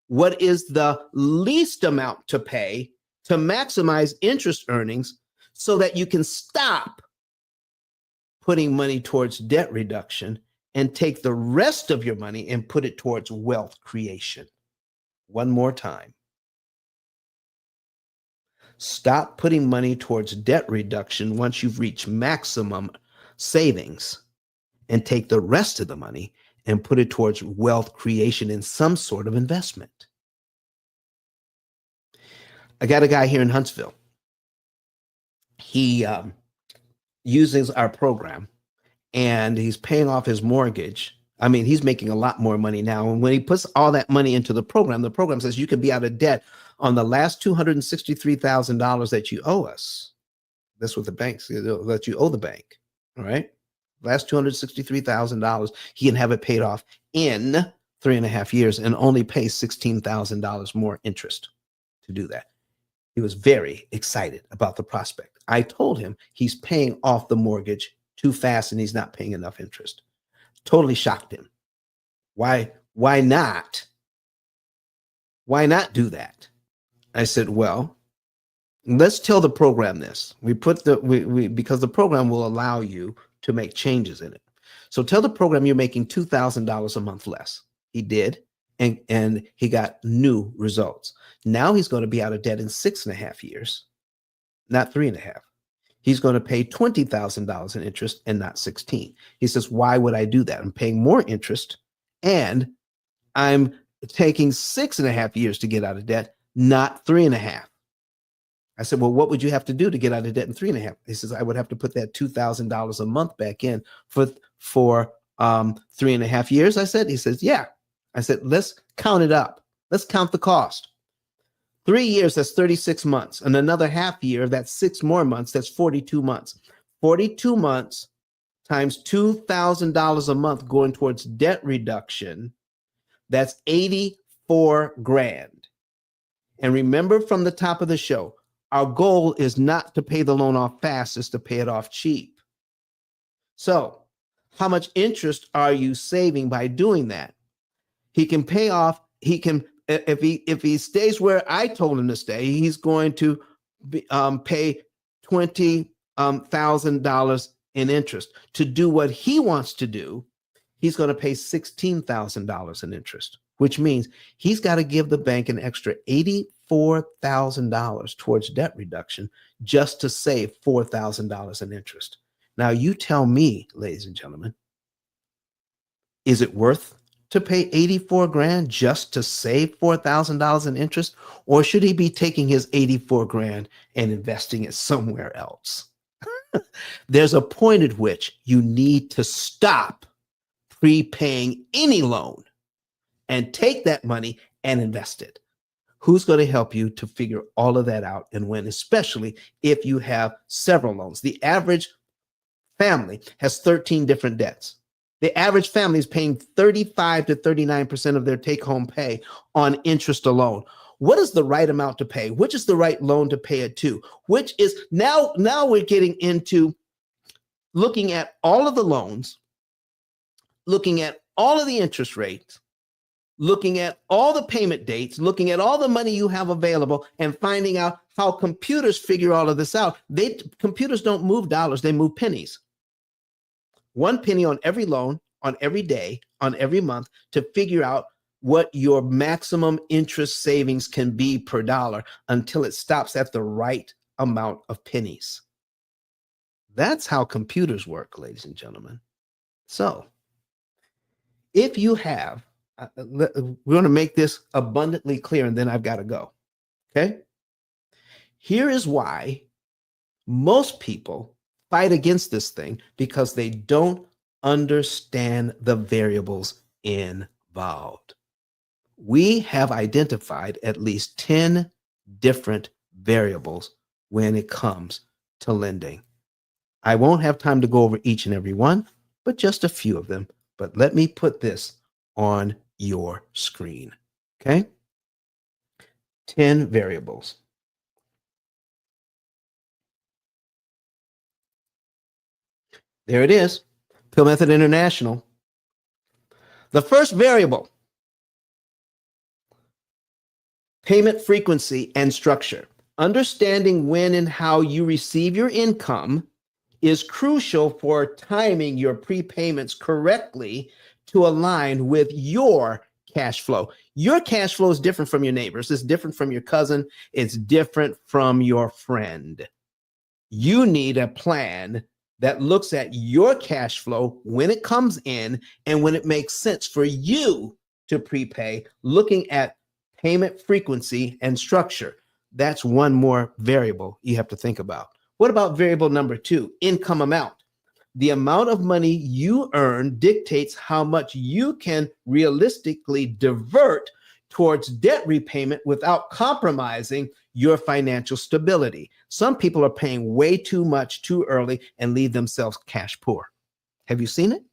what is the least amount to pay to maximize interest earnings so that you can stop putting money towards debt reduction and take the rest of your money and put it towards wealth creation. One more time. Stop putting money towards debt reduction once you've reached maximum savings, and take the rest of the money and put it towards wealth creation in some sort of investment. I got a guy here in Huntsville. He uses our program, and he's paying off his mortgage. I mean, he's making a lot more money now. And when he puts all that money into the program says you can be out of debt on the last $263,000 that you owe us. That's what the bank says, that you owe the bank. All right. Last $263,000, he can have it paid off in 3.5 years and only pay $16,000 more interest to do that. He was very excited about the prospect. I told him he's paying off the mortgage too fast and he's not paying enough interest. Totally shocked him. Why not? Why not do that? I said, well, let's tell the program this. We put the because the program will allow you to make changes in it. So tell the program you're making $2,000 a month less. He did, and he got new results. Now he's going to be out of debt in 6.5 years, not 3.5. He's going to pay $20,000 in interest and not 16. He says, why would I do that? I'm paying more interest and I'm taking 6.5 years to get out of debt, not 3.5. I said, well, what would you have to do to get out of debt in 3.5? He says, I would have to put that $2,000 a month back in for 3.5 years. I said, he says, yeah. I said, let's count it up. Let's count the cost. 3 years, that's 36 months. And another half year, that's 6 more months. That's 42 months. 42 months times $2,000 a month going towards debt reduction. That's 84 grand. And remember from the top of the show, our goal is not to pay the loan off fast, it's to pay it off cheap. So how much interest are you saving by doing that? He can pay off, if he stays where I told him to stay, he's going to pay $20,000 in interest. To do what he wants to do, he's going to pay $16,000 in interest, which means he's got to give the bank an extra $84,000 towards debt reduction just to save $4,000 in interest. Now you tell me, ladies and gentlemen, is it worth to pay 84 grand just to save $4,000 in interest? Or should he be taking his 84 grand and investing it somewhere else? There's a point at which you need to stop prepaying any loan and take that money and invest it. Who's going to help you to figure all of that out and when, especially if you have several loans? The average family has 13 different debts. The average family is paying 35 to 39% of their take-home pay on interest alone. What is the right amount to pay? Which is the right loan to pay it to? Which is now we're getting into looking at all of the loans, looking at all of the interest rates, looking at all the payment dates, looking at all the money you have available, and finding out how computers figure all of this out. Computers don't move dollars, they move pennies. 1 penny on every loan, on every day, on every month to figure out what your maximum interest savings can be per dollar until it stops at the right amount of pennies. That's how computers work, ladies and gentlemen. So if you have, we're going to make this abundantly clear and then I've got to go. Okay. Here is why most people fight against this thing, because they don't understand the variables involved. We have identified at least 10 different variables when it comes to lending. I won't have time to go over each and every one, but just a few of them. But let me put this on your screen. Okay? 10 variables. There it is, P.I.L.L Method International. The first variable, payment frequency and structure. Understanding when and how you receive your income is crucial for timing your prepayments correctly to align with your cash flow. Your cash flow is different from your neighbors. It's different from your cousin. It's different from your friend. You need a plan that looks at your cash flow when it comes in and when it makes sense for you to prepay, looking at payment frequency and structure. That's one more variable you have to think about. What about variable number 2, income amount? The amount of money you earn dictates how much you can realistically divert towards debt repayment without compromising your financial stability. Some people are paying way too much too early and leave themselves cash poor. Have you seen it?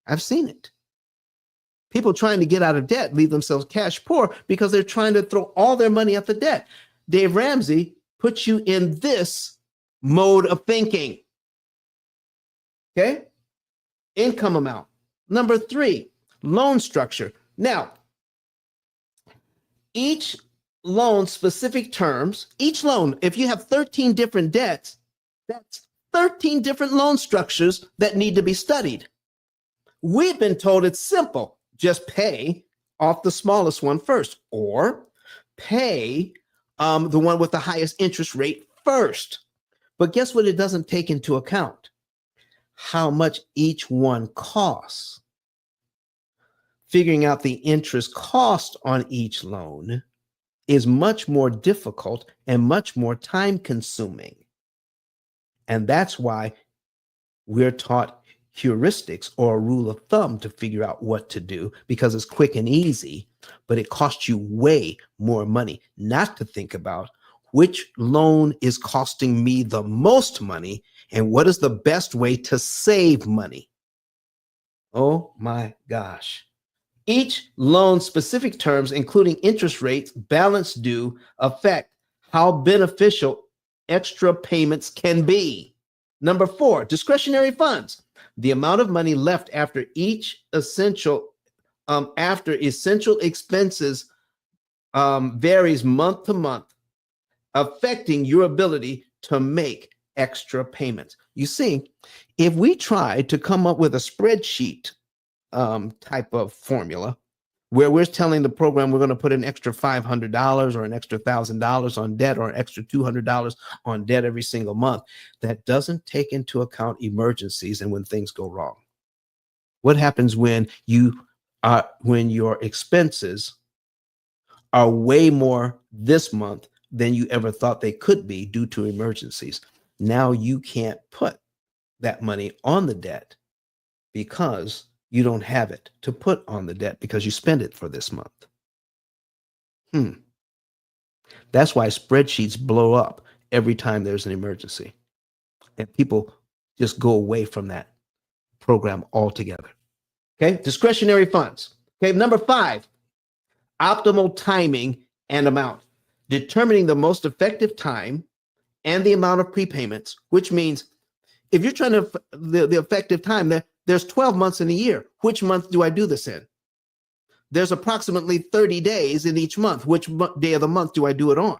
I've seen it. People trying to get out of debt leave themselves cash poor because they're trying to throw all their money at the debt. Dave Ramsey puts you in this mode of thinking. Okay? Income amount. Number 3, loan structure. Now, each loan specific terms. Each loan, if you have 13 different debts, that's 13 different loan structures that need to be studied. We've been told it's simple. Just pay off the smallest one first, or pay the one with the highest interest rate first. But guess what it doesn't take into account? How much each one costs. Figuring out the interest cost on each loan is much more difficult and much more time consuming. And that's why we're taught heuristics or a rule of thumb to figure out what to do, because it's quick and easy, but it costs you way more money not to think about which loan is costing me the most money and what is the best way to save money. Oh my gosh. Each loan specific terms, including interest rates, balance due, affect how beneficial extra payments can be. Number 4, discretionary funds. The amount of money left after essential expenses varies month to month, affecting your ability to make extra payments. You see, if we try to come up with a spreadsheet type of formula where we're telling the program we're going to put an extra $500 or an extra $1,000 on debt or an extra $200 on debt every single month, that doesn't take into account emergencies and when things go wrong. What happens when your expenses are way more this month than you ever thought they could be due to emergencies? Now you can't put that money on the debt because you don't have it to put on the debt because you spend it for this month. That's why spreadsheets blow up every time there's an emergency. And people just go away from that program altogether. Okay, discretionary funds. Okay, number 5, optimal timing and amount. Determining the most effective time and the amount of prepayments, which means if you're trying to, the effective time, there's 12 months in a year. Which month do I do this in? There's approximately 30 days in each month. Which day of the month do I do it on?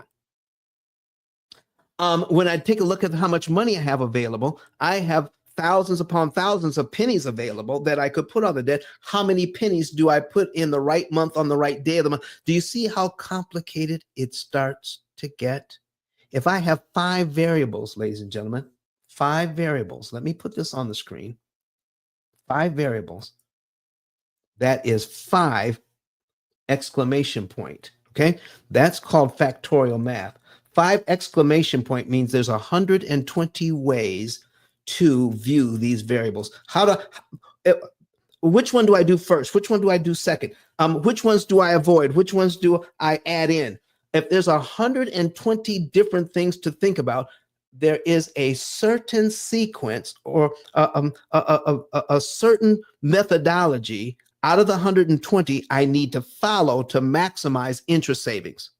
When I take a look at how much money I have available, I have thousands upon thousands of pennies available that I could put on the debt. How many pennies do I put in the right month on the right day of the month? Do you see how complicated it starts to get? If I have 5 variables, ladies and gentlemen, 5 variables, let me put this on the screen. 5 variables. That is 5 exclamation point. Okay. That's called factorial math. 5 exclamation point means there's 120 ways to view these variables. Which one do I do first? Which one do I do second? Which ones do I avoid? Which ones do I add in? If there's 120 different things to think about, there is a certain sequence or a certain methodology out of the 120 I need to follow to maximize interest savings.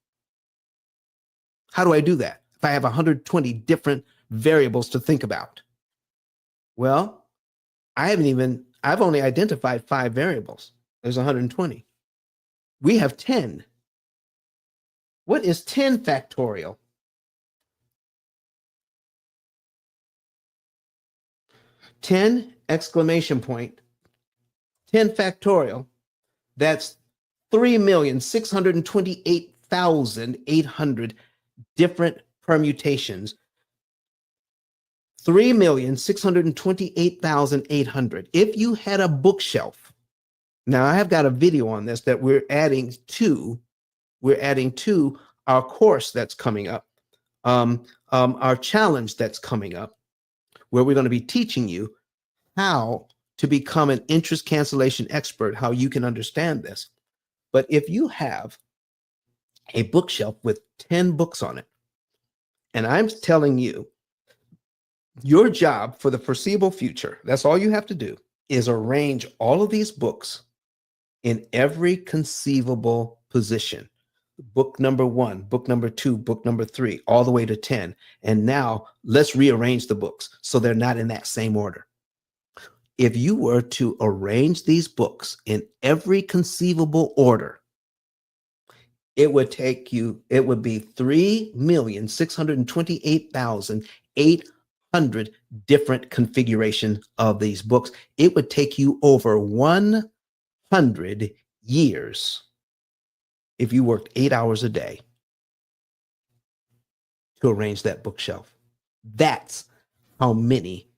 How do I do that if I have 120 different variables to think about? Well, I've only identified 5 variables. There's 120. We have 10. What is 10 factorial? 10 exclamation point, 10 factorial, that's 3,628,800 different permutations. 3,628,800. If you had a bookshelf, now I have got a video on this that we're adding to our course that's coming up, our challenge that's coming up, where we're going to be teaching you how to become an interest cancellation expert, how you can understand this. But if you have a bookshelf with 10 books on it, and I'm telling you, your job for the foreseeable future, that's all you have to do, is arrange all of these books in every conceivable position. Book number 1, book number 2, book number 3, all the way to 10. And now let's rearrange the books so they're not in that same order. If you were to arrange these books in every conceivable order, it would be 3,628,800 different configuration of these books. It would take you over 100 years if you worked 8 hours a day to arrange that bookshelf. That's how many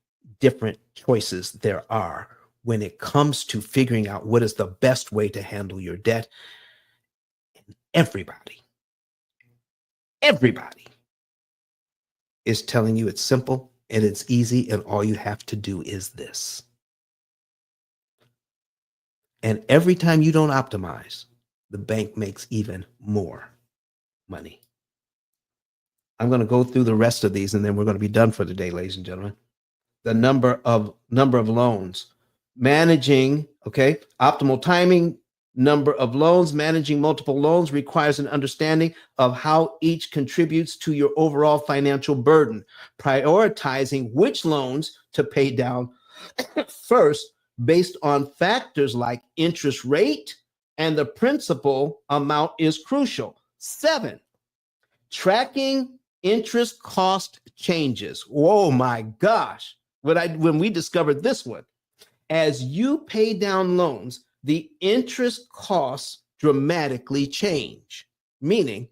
different choices there are when it comes to figuring out what is the best way to handle your debt. Everybody is telling you it's simple and it's easy, and all you have to do is this. And every time you don't optimize, the bank makes even more money. I'm going to go through the rest of these, and then we're going to be done for the day, ladies and gentlemen. The number of loans, managing, okay, optimal timing, number of loans, managing multiple loans requires an understanding of how each contributes to your overall financial burden. Prioritizing which loans to pay down first based on factors like interest rate and the principal amount is crucial. 7, tracking interest cost changes. Oh my gosh. When we discovered this one, as you pay down loans, the interest costs dramatically change. Meaning,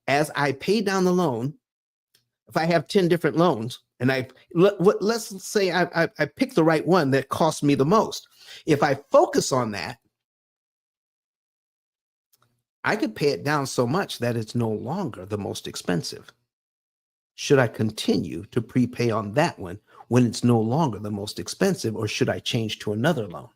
as I pay down the loan, if I have 10 different loans, and let's say I pick the right one that costs me the most. If I focus on that, I could pay it down so much that it's no longer the most expensive. Should I continue to prepay on that one when it's no longer the most expensive, or should I change to another loan?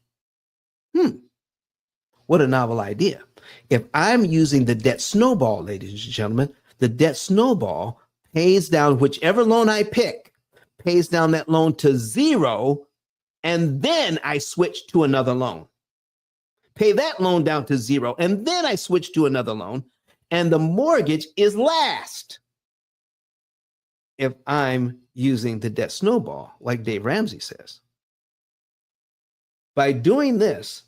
What a novel idea. If I'm using the debt snowball, ladies and gentlemen, the debt snowball pays down whichever loan I pick, pays down that loan to 0, and then I switch to another loan. Pay that loan down to 0, and then I switch to another loan, and the mortgage is last. If I'm using the debt snowball, like Dave Ramsey says. By doing this,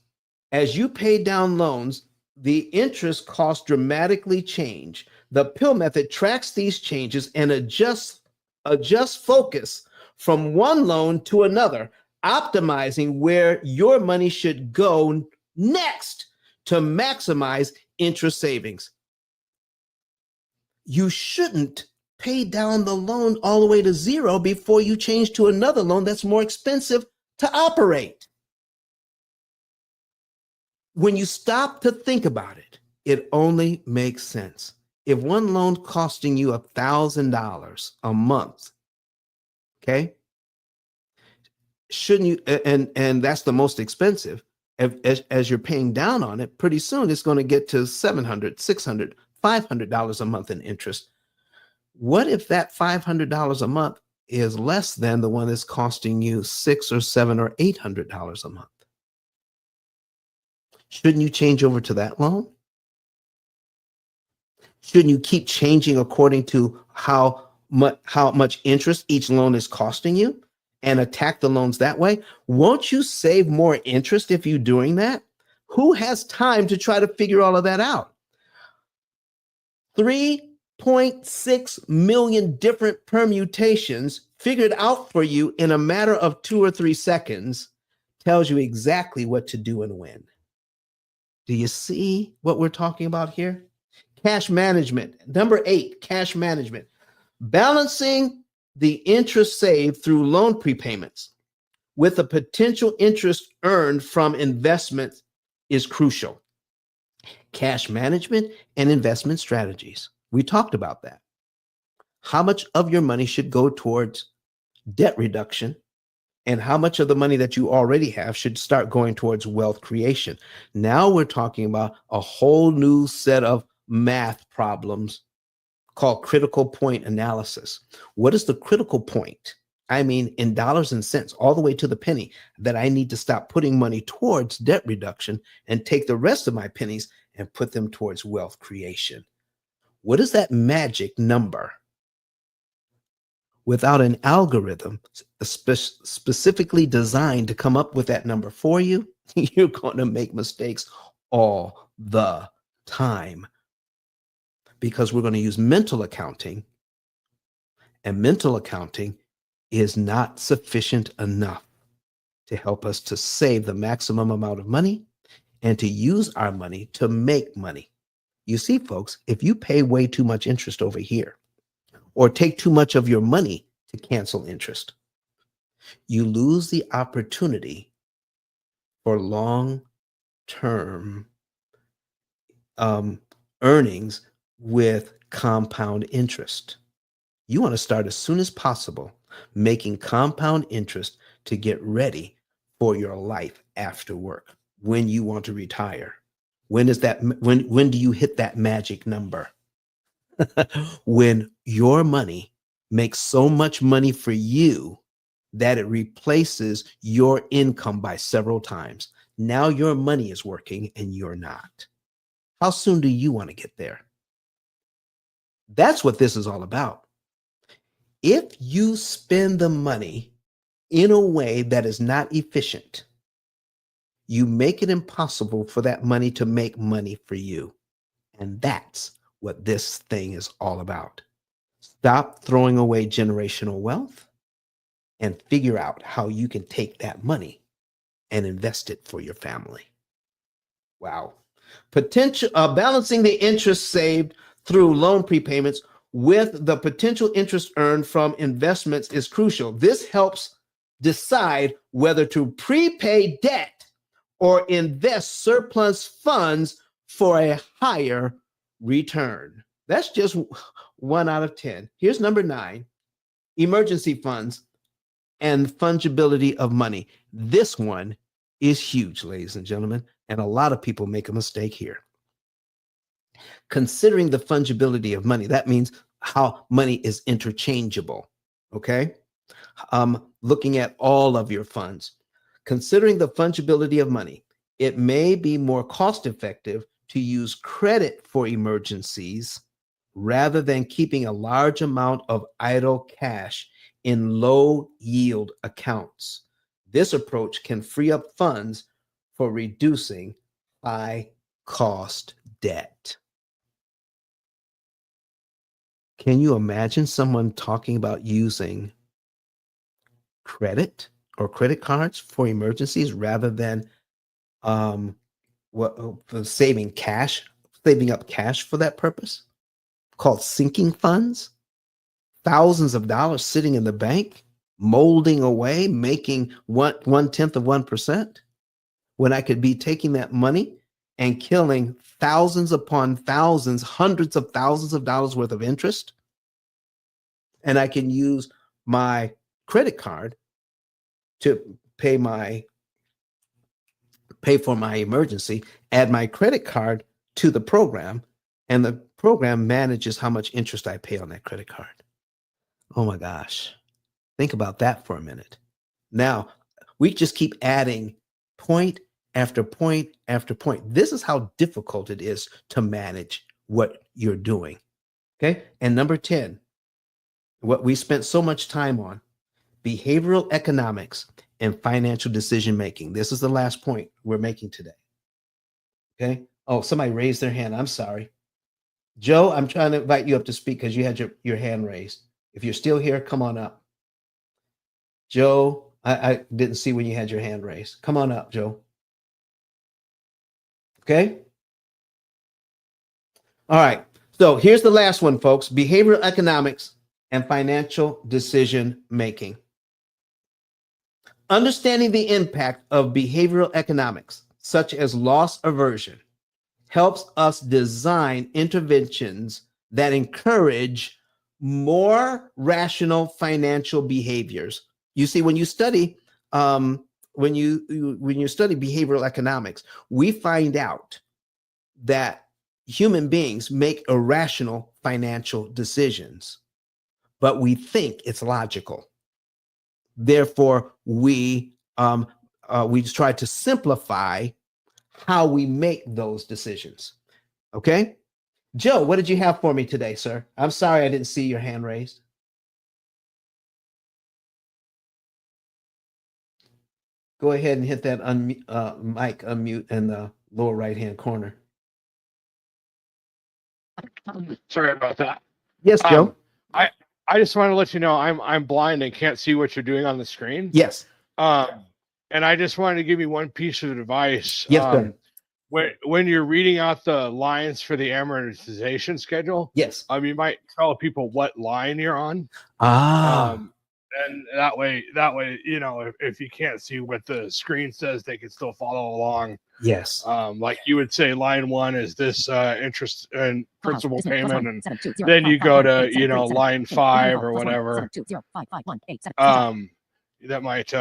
as you pay down loans, the interest costs dramatically change. The P.I.L.L method tracks these changes and adjusts focus from one loan to another, optimizing where your money should go next to maximize interest savings. You shouldn't pay down the loan all the way to 0 before you change to another loan that's more expensive to operate. When you stop to think about it, it only makes sense. If one loan costing you $1,000 a month, okay, shouldn't you, and that's the most expensive, as you're paying down on it, pretty soon it's going to get to $700, $600, $500 a month in interest. What if that $500 a month is less than the one that's costing you $600 or $700 or $800 a month? Shouldn't you change over to that loan? Shouldn't you keep changing according to how much interest each loan is costing you and attack the loans that way? Won't you save more interest if you're doing that? Who has time to try to figure all of that out? 3.6 million different permutations figured out for you in a matter of 2 or 3 seconds tells you exactly what to do and when. Do you see what we're talking about here? Cash management. Number 8, cash management. Balancing the interest saved through loan prepayments with the potential interest earned from investments is crucial. Cash management and investment strategies. We talked about that. How much of your money should go towards debt reduction, and how much of the money that you already have should start going towards wealth creation. Now we're talking about a whole new set of math problems called critical point analysis. What is the critical point? I mean, in dollars and cents, all the way to the penny, that I need to stop putting money towards debt reduction and take the rest of my pennies and put them towards wealth creation. What is that magic number? Without an algorithm specifically designed to come up with that number for you, you're going to make mistakes all the time. because we're going to use mental accounting, and mental accounting is not sufficient enough to help us to save the maximum amount of money and to use our money to make money. You see, folks, if you pay way too much interest over here or take too much of your money to cancel interest, you lose the opportunity for long-term earnings with compound interest. You want to start as soon as possible making compound interest to get ready for your life after work when you want to retire. When is that? When do you hit that magic number? When your money makes so much money for you that it replaces your income by several times. Now your money is working and you're not. How soon do you want to get there? That's what this is all about. If you spend the money in a way that is not efficient, you make it impossible for that money to make money for you. And that's what this thing is all about. Stop throwing away generational wealth and figure out how you can take that money and invest it for your family. Wow. Potential balancing the interest saved through loan prepayments with the potential interest earned from investments is crucial. This helps decide whether to prepay debt or invest surplus funds for a higher return. That's just 1 out of 10. Here's number 9, emergency funds and fungibility of money. This one is huge, ladies and gentlemen, and a lot of people make a mistake here. Considering the fungibility of money, that means how money is interchangeable, okay? Looking at all of your funds. Considering the fungibility of money, it may be more cost-effective to use credit for emergencies rather than keeping a large amount of idle cash in low-yield accounts. This approach can free up funds for reducing high-cost debt. Can you imagine someone talking about using credit or credit cards for emergencies rather than saving up cash for that purpose? Called sinking funds? Thousands of dollars sitting in the bank, molding away, making 1/10 of 1%, when I could be taking that money and killing thousands upon thousands, hundreds of thousands of dollars worth of interest. And I can use my credit card to pay for my emergency, add my credit card to the program, and the program manages how much interest I pay on that credit card. Oh my gosh. Think about that for a minute. Now, we just keep adding point after point after point. This is how difficult it is to manage what you're doing. Okay. And number 10, what we spent so much time on, behavioral economics and financial decision making. This is the last point we're making today. Okay. Oh, somebody raised their hand. I'm sorry. Joe, I'm trying to invite you up to speak because you had your hand raised. If you're still here, come on up. Joe, I didn't see when you had your hand raised. Come on up, Joe. Okay. All right. So here's the last one, folks. Behavioral economics and financial decision making. Understanding the impact of behavioral economics, such as loss aversion, helps us design interventions that encourage more rational financial behaviors. You see, when you study when you study behavioral economics, we find out that human beings make irrational financial decisions, but we think it's logical. Therefore, we try to simplify how we make those decisions. Okay? Joe, what did you have for me today, sir? I'm sorry I didn't see your hand raised. Go ahead and hit that mic unmute in the lower right-hand corner. Sorry about that. Yes, Joe. I just want to let you know I'm blind and can't see what you're doing on the screen. Yes. And I just wanted to give you one piece of advice. Yes, sir. When you're reading out the lines for the amortization schedule, Yes. you might tell people what line you're on. And that way, you know, if you can't see what the screen says, they can still follow along. Yes. Like you would say, line 1 is this interest and principal payment, and then you go to, you know, line 5 or whatever. That might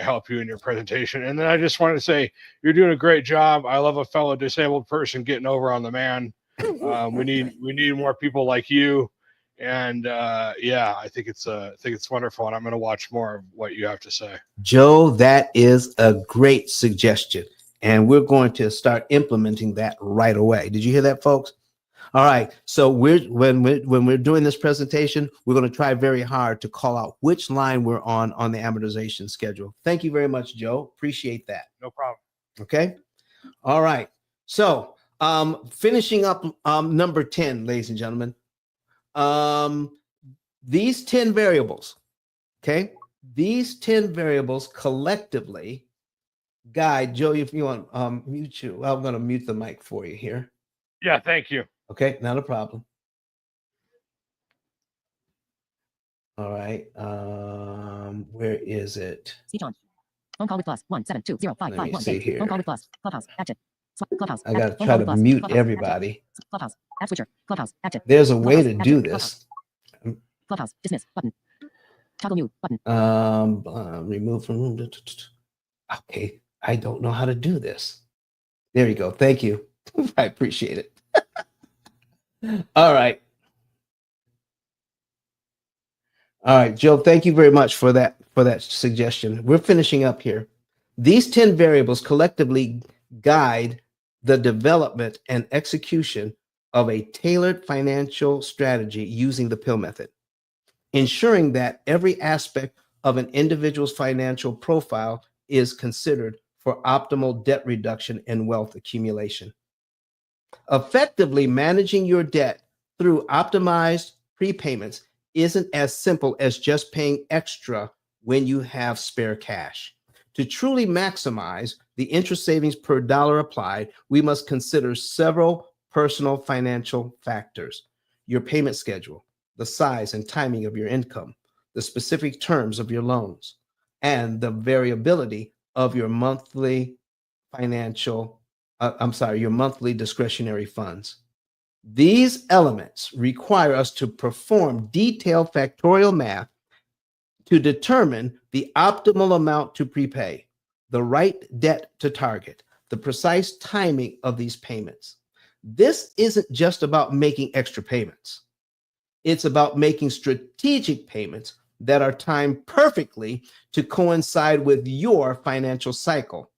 help you in your presentation. And then I just wanted to say, you're doing a great job. I love a fellow disabled person getting over on the man. We need more people like you. And yeah, I think it's wonderful, and I'm going to watch more of what you have to say. Joe, that is a great suggestion, and we're going to start implementing that right away. Did you hear that, folks? All right. So when we're doing this presentation, we're going to try very hard to call out which line we're on the amortization schedule. Thank you very much, Joe. Appreciate that. No problem. Okay. All right. So finishing up number 10, ladies and gentlemen. These 10 variables, okay? These 10 variables collectively guide, Joe, if you want mute you. I'm going to mute the mic for you here. Yeah, thank you. Okay, not a problem. All right. Where is it? Speech on. Phone call with plus 1720551. Let me see here. Phone call with plus. Clubhouse. Action. Clubhouse. I got to try to mute everybody. Clubhouse. App switcher. Clubhouse. Action. There's a way to do this. Clubhouse. Dismiss button. Toggle mute button. Remove from. Okay, I don't know how to do this. There you go. Thank you. I appreciate it. All right. All right, Joe, thank you very much for that suggestion. We're finishing up here. These 10 variables collectively guide the development and execution of a tailored financial strategy using the P.I.L.L method, ensuring that every aspect of an individual's financial profile is considered for optimal debt reduction and wealth accumulation. Effectively managing your debt through optimized prepayments isn't as simple as just paying extra when you have spare cash. To truly maximize the interest savings per dollar applied, we must consider several personal financial factors: your payment schedule, the size and timing of your income, the specific terms of your loans, and the variability of your monthly your monthly discretionary funds. These elements require us to perform detailed factorial math to determine the optimal amount to prepay, the right debt to target, the precise timing of these payments. This isn't just about making extra payments. It's about making strategic payments that are timed perfectly to coincide with your financial cycle,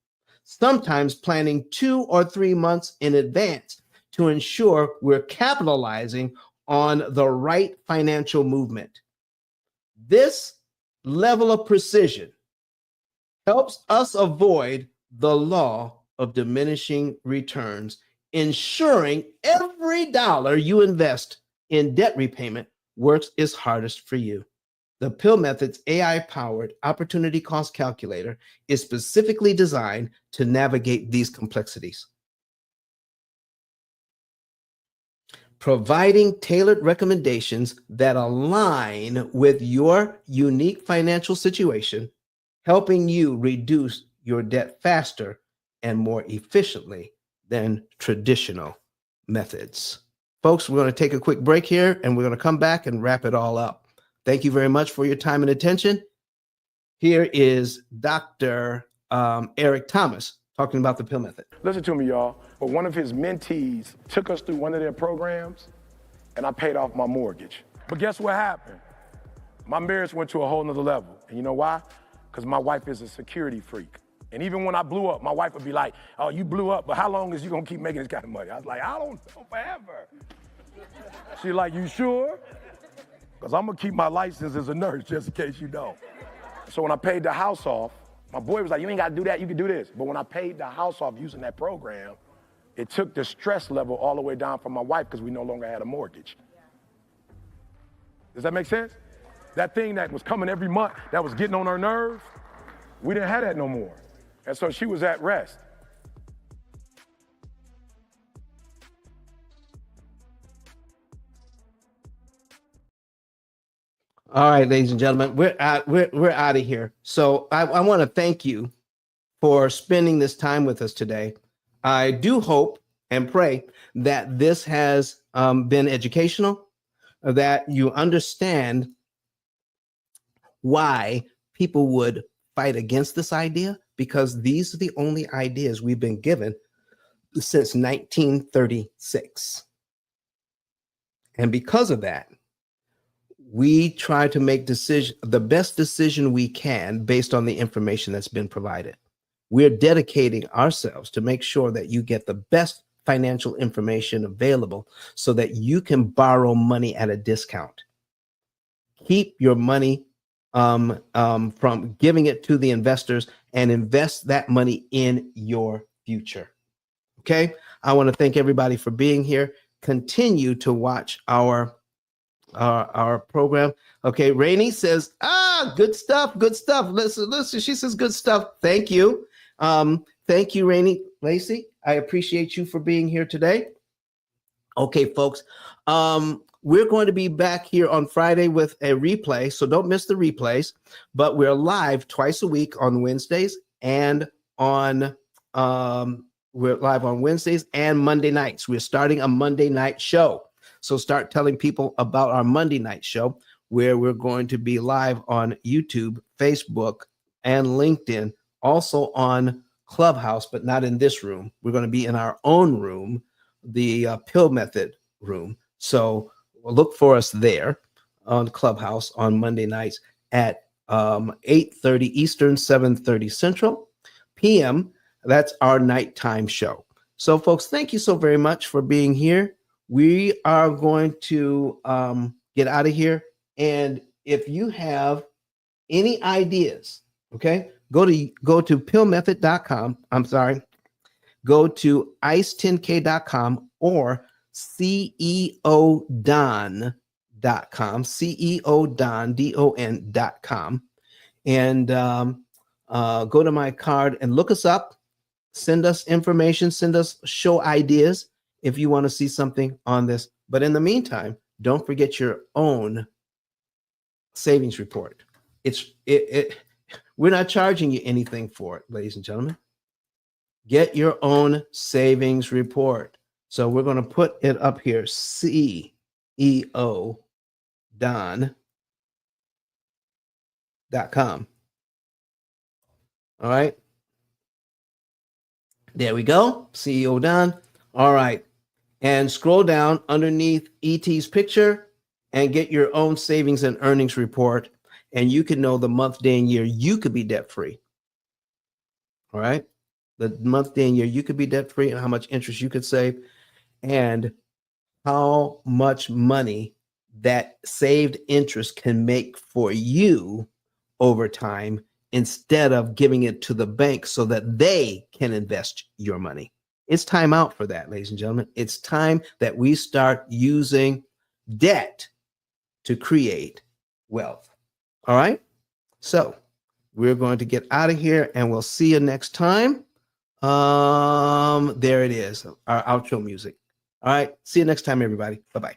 sometimes planning 2 or 3 months in advance to ensure we're capitalizing on the right financial movement. This level of precision helps us avoid the law of diminishing returns, ensuring every dollar you invest in debt repayment works its hardest for you. The P.I.L.L method's AI-powered opportunity cost calculator is specifically designed to navigate these complexities, providing tailored recommendations that align with your unique financial situation, helping you reduce your debt faster and more efficiently than traditional methods. Folks, we're going to take a quick break here, and we're going to come back and wrap it all up. Thank you very much for your time and attention. Here is Dr. Eric Thomas talking about the P.I.L.L method. Listen to me, y'all. But one of his mentees took us through one of their programs, and I paid off my mortgage. But guess what happened? My marriage went to a whole nother level. And you know why? Because my wife is a security freak. And even when I blew up, my wife would be like, "Oh, you blew up, but how long is you gonna keep making this kind of money?" I was like, "I don't know, forever." She's like, "You sure?" Because I'm gonna keep my license as a nurse just in case you don't. So when I paid the house off, my boy was like, "You ain't gotta do that, you can do this." But when I paid the house off using that program, It took the stress level all the way down for my wife because we no longer had a mortgage. Does that make sense? That thing that was coming every month, that was getting on her nerves, we didn't have that no more. And so she was at rest. All right, ladies and gentlemen, we're out of here. So I want to thank you for spending this time with us today. I do hope and pray that this has been educational, that you understand why people would fight against this idea, because these are the only ideas we've been given since 1936. And because of that, we try to make the best decision we can based on the information that's been provided. We're dedicating ourselves to make sure that you get the best financial information available so that you can borrow money at a discount. Keep your money from giving it to the investors and invest that money in your future. Okay. I want to thank everybody for being here. Continue to watch our program. Okay. Rainey says, good stuff. Good stuff. Listen, she says good stuff. Thank you. Thank you, Rainey. Lacey, I appreciate you for being here today. Okay, folks. We're going to be back here on Friday with a replay, so don't miss the replays. But we're live twice a week on Wednesdays and on we're live on Wednesdays and Monday nights. We're starting a Monday night show. So start telling people about our Monday night show, where we're going to be live on YouTube, Facebook, and LinkedIn, also on Clubhouse, but not in this room. We're going to be in our own room, the P.I.L.L Method room. So look for us there on Clubhouse on Monday nights at 8:30 Eastern, 7:30 Central p.m. That's our nighttime show. So, folks, thank you so very much for being here. We are going to get out of here. And if you have any ideas, okay, go to pillmethod.com. I'm sorry. Go to ice10k.com or ceodon.com, ceodon.com, and go to my card and look us up. Send us information, send us show ideas if you want to see something on this. But in the meantime, don't forget your own savings report. We're not charging you anything for it, ladies and gentlemen. Get your own savings report. So we're going to put it up here, ceodon.com. All right. There we go. CEO Don. All right. And scroll down underneath ET's picture and get your own savings and earnings report. And you can know the month, day, and year you could be debt free. All right. The month, day, and year you could be debt free, and how much interest you could save, and how much money that saved interest can make for you over time, instead of giving it to the bank so that they can invest your money. It's time out for that, ladies and gentlemen. It's time that we start using debt to create wealth. All right. So we're going to get out of here, and we'll see you next time. There it is, our outro music. All right. See you next time, everybody. Bye-bye.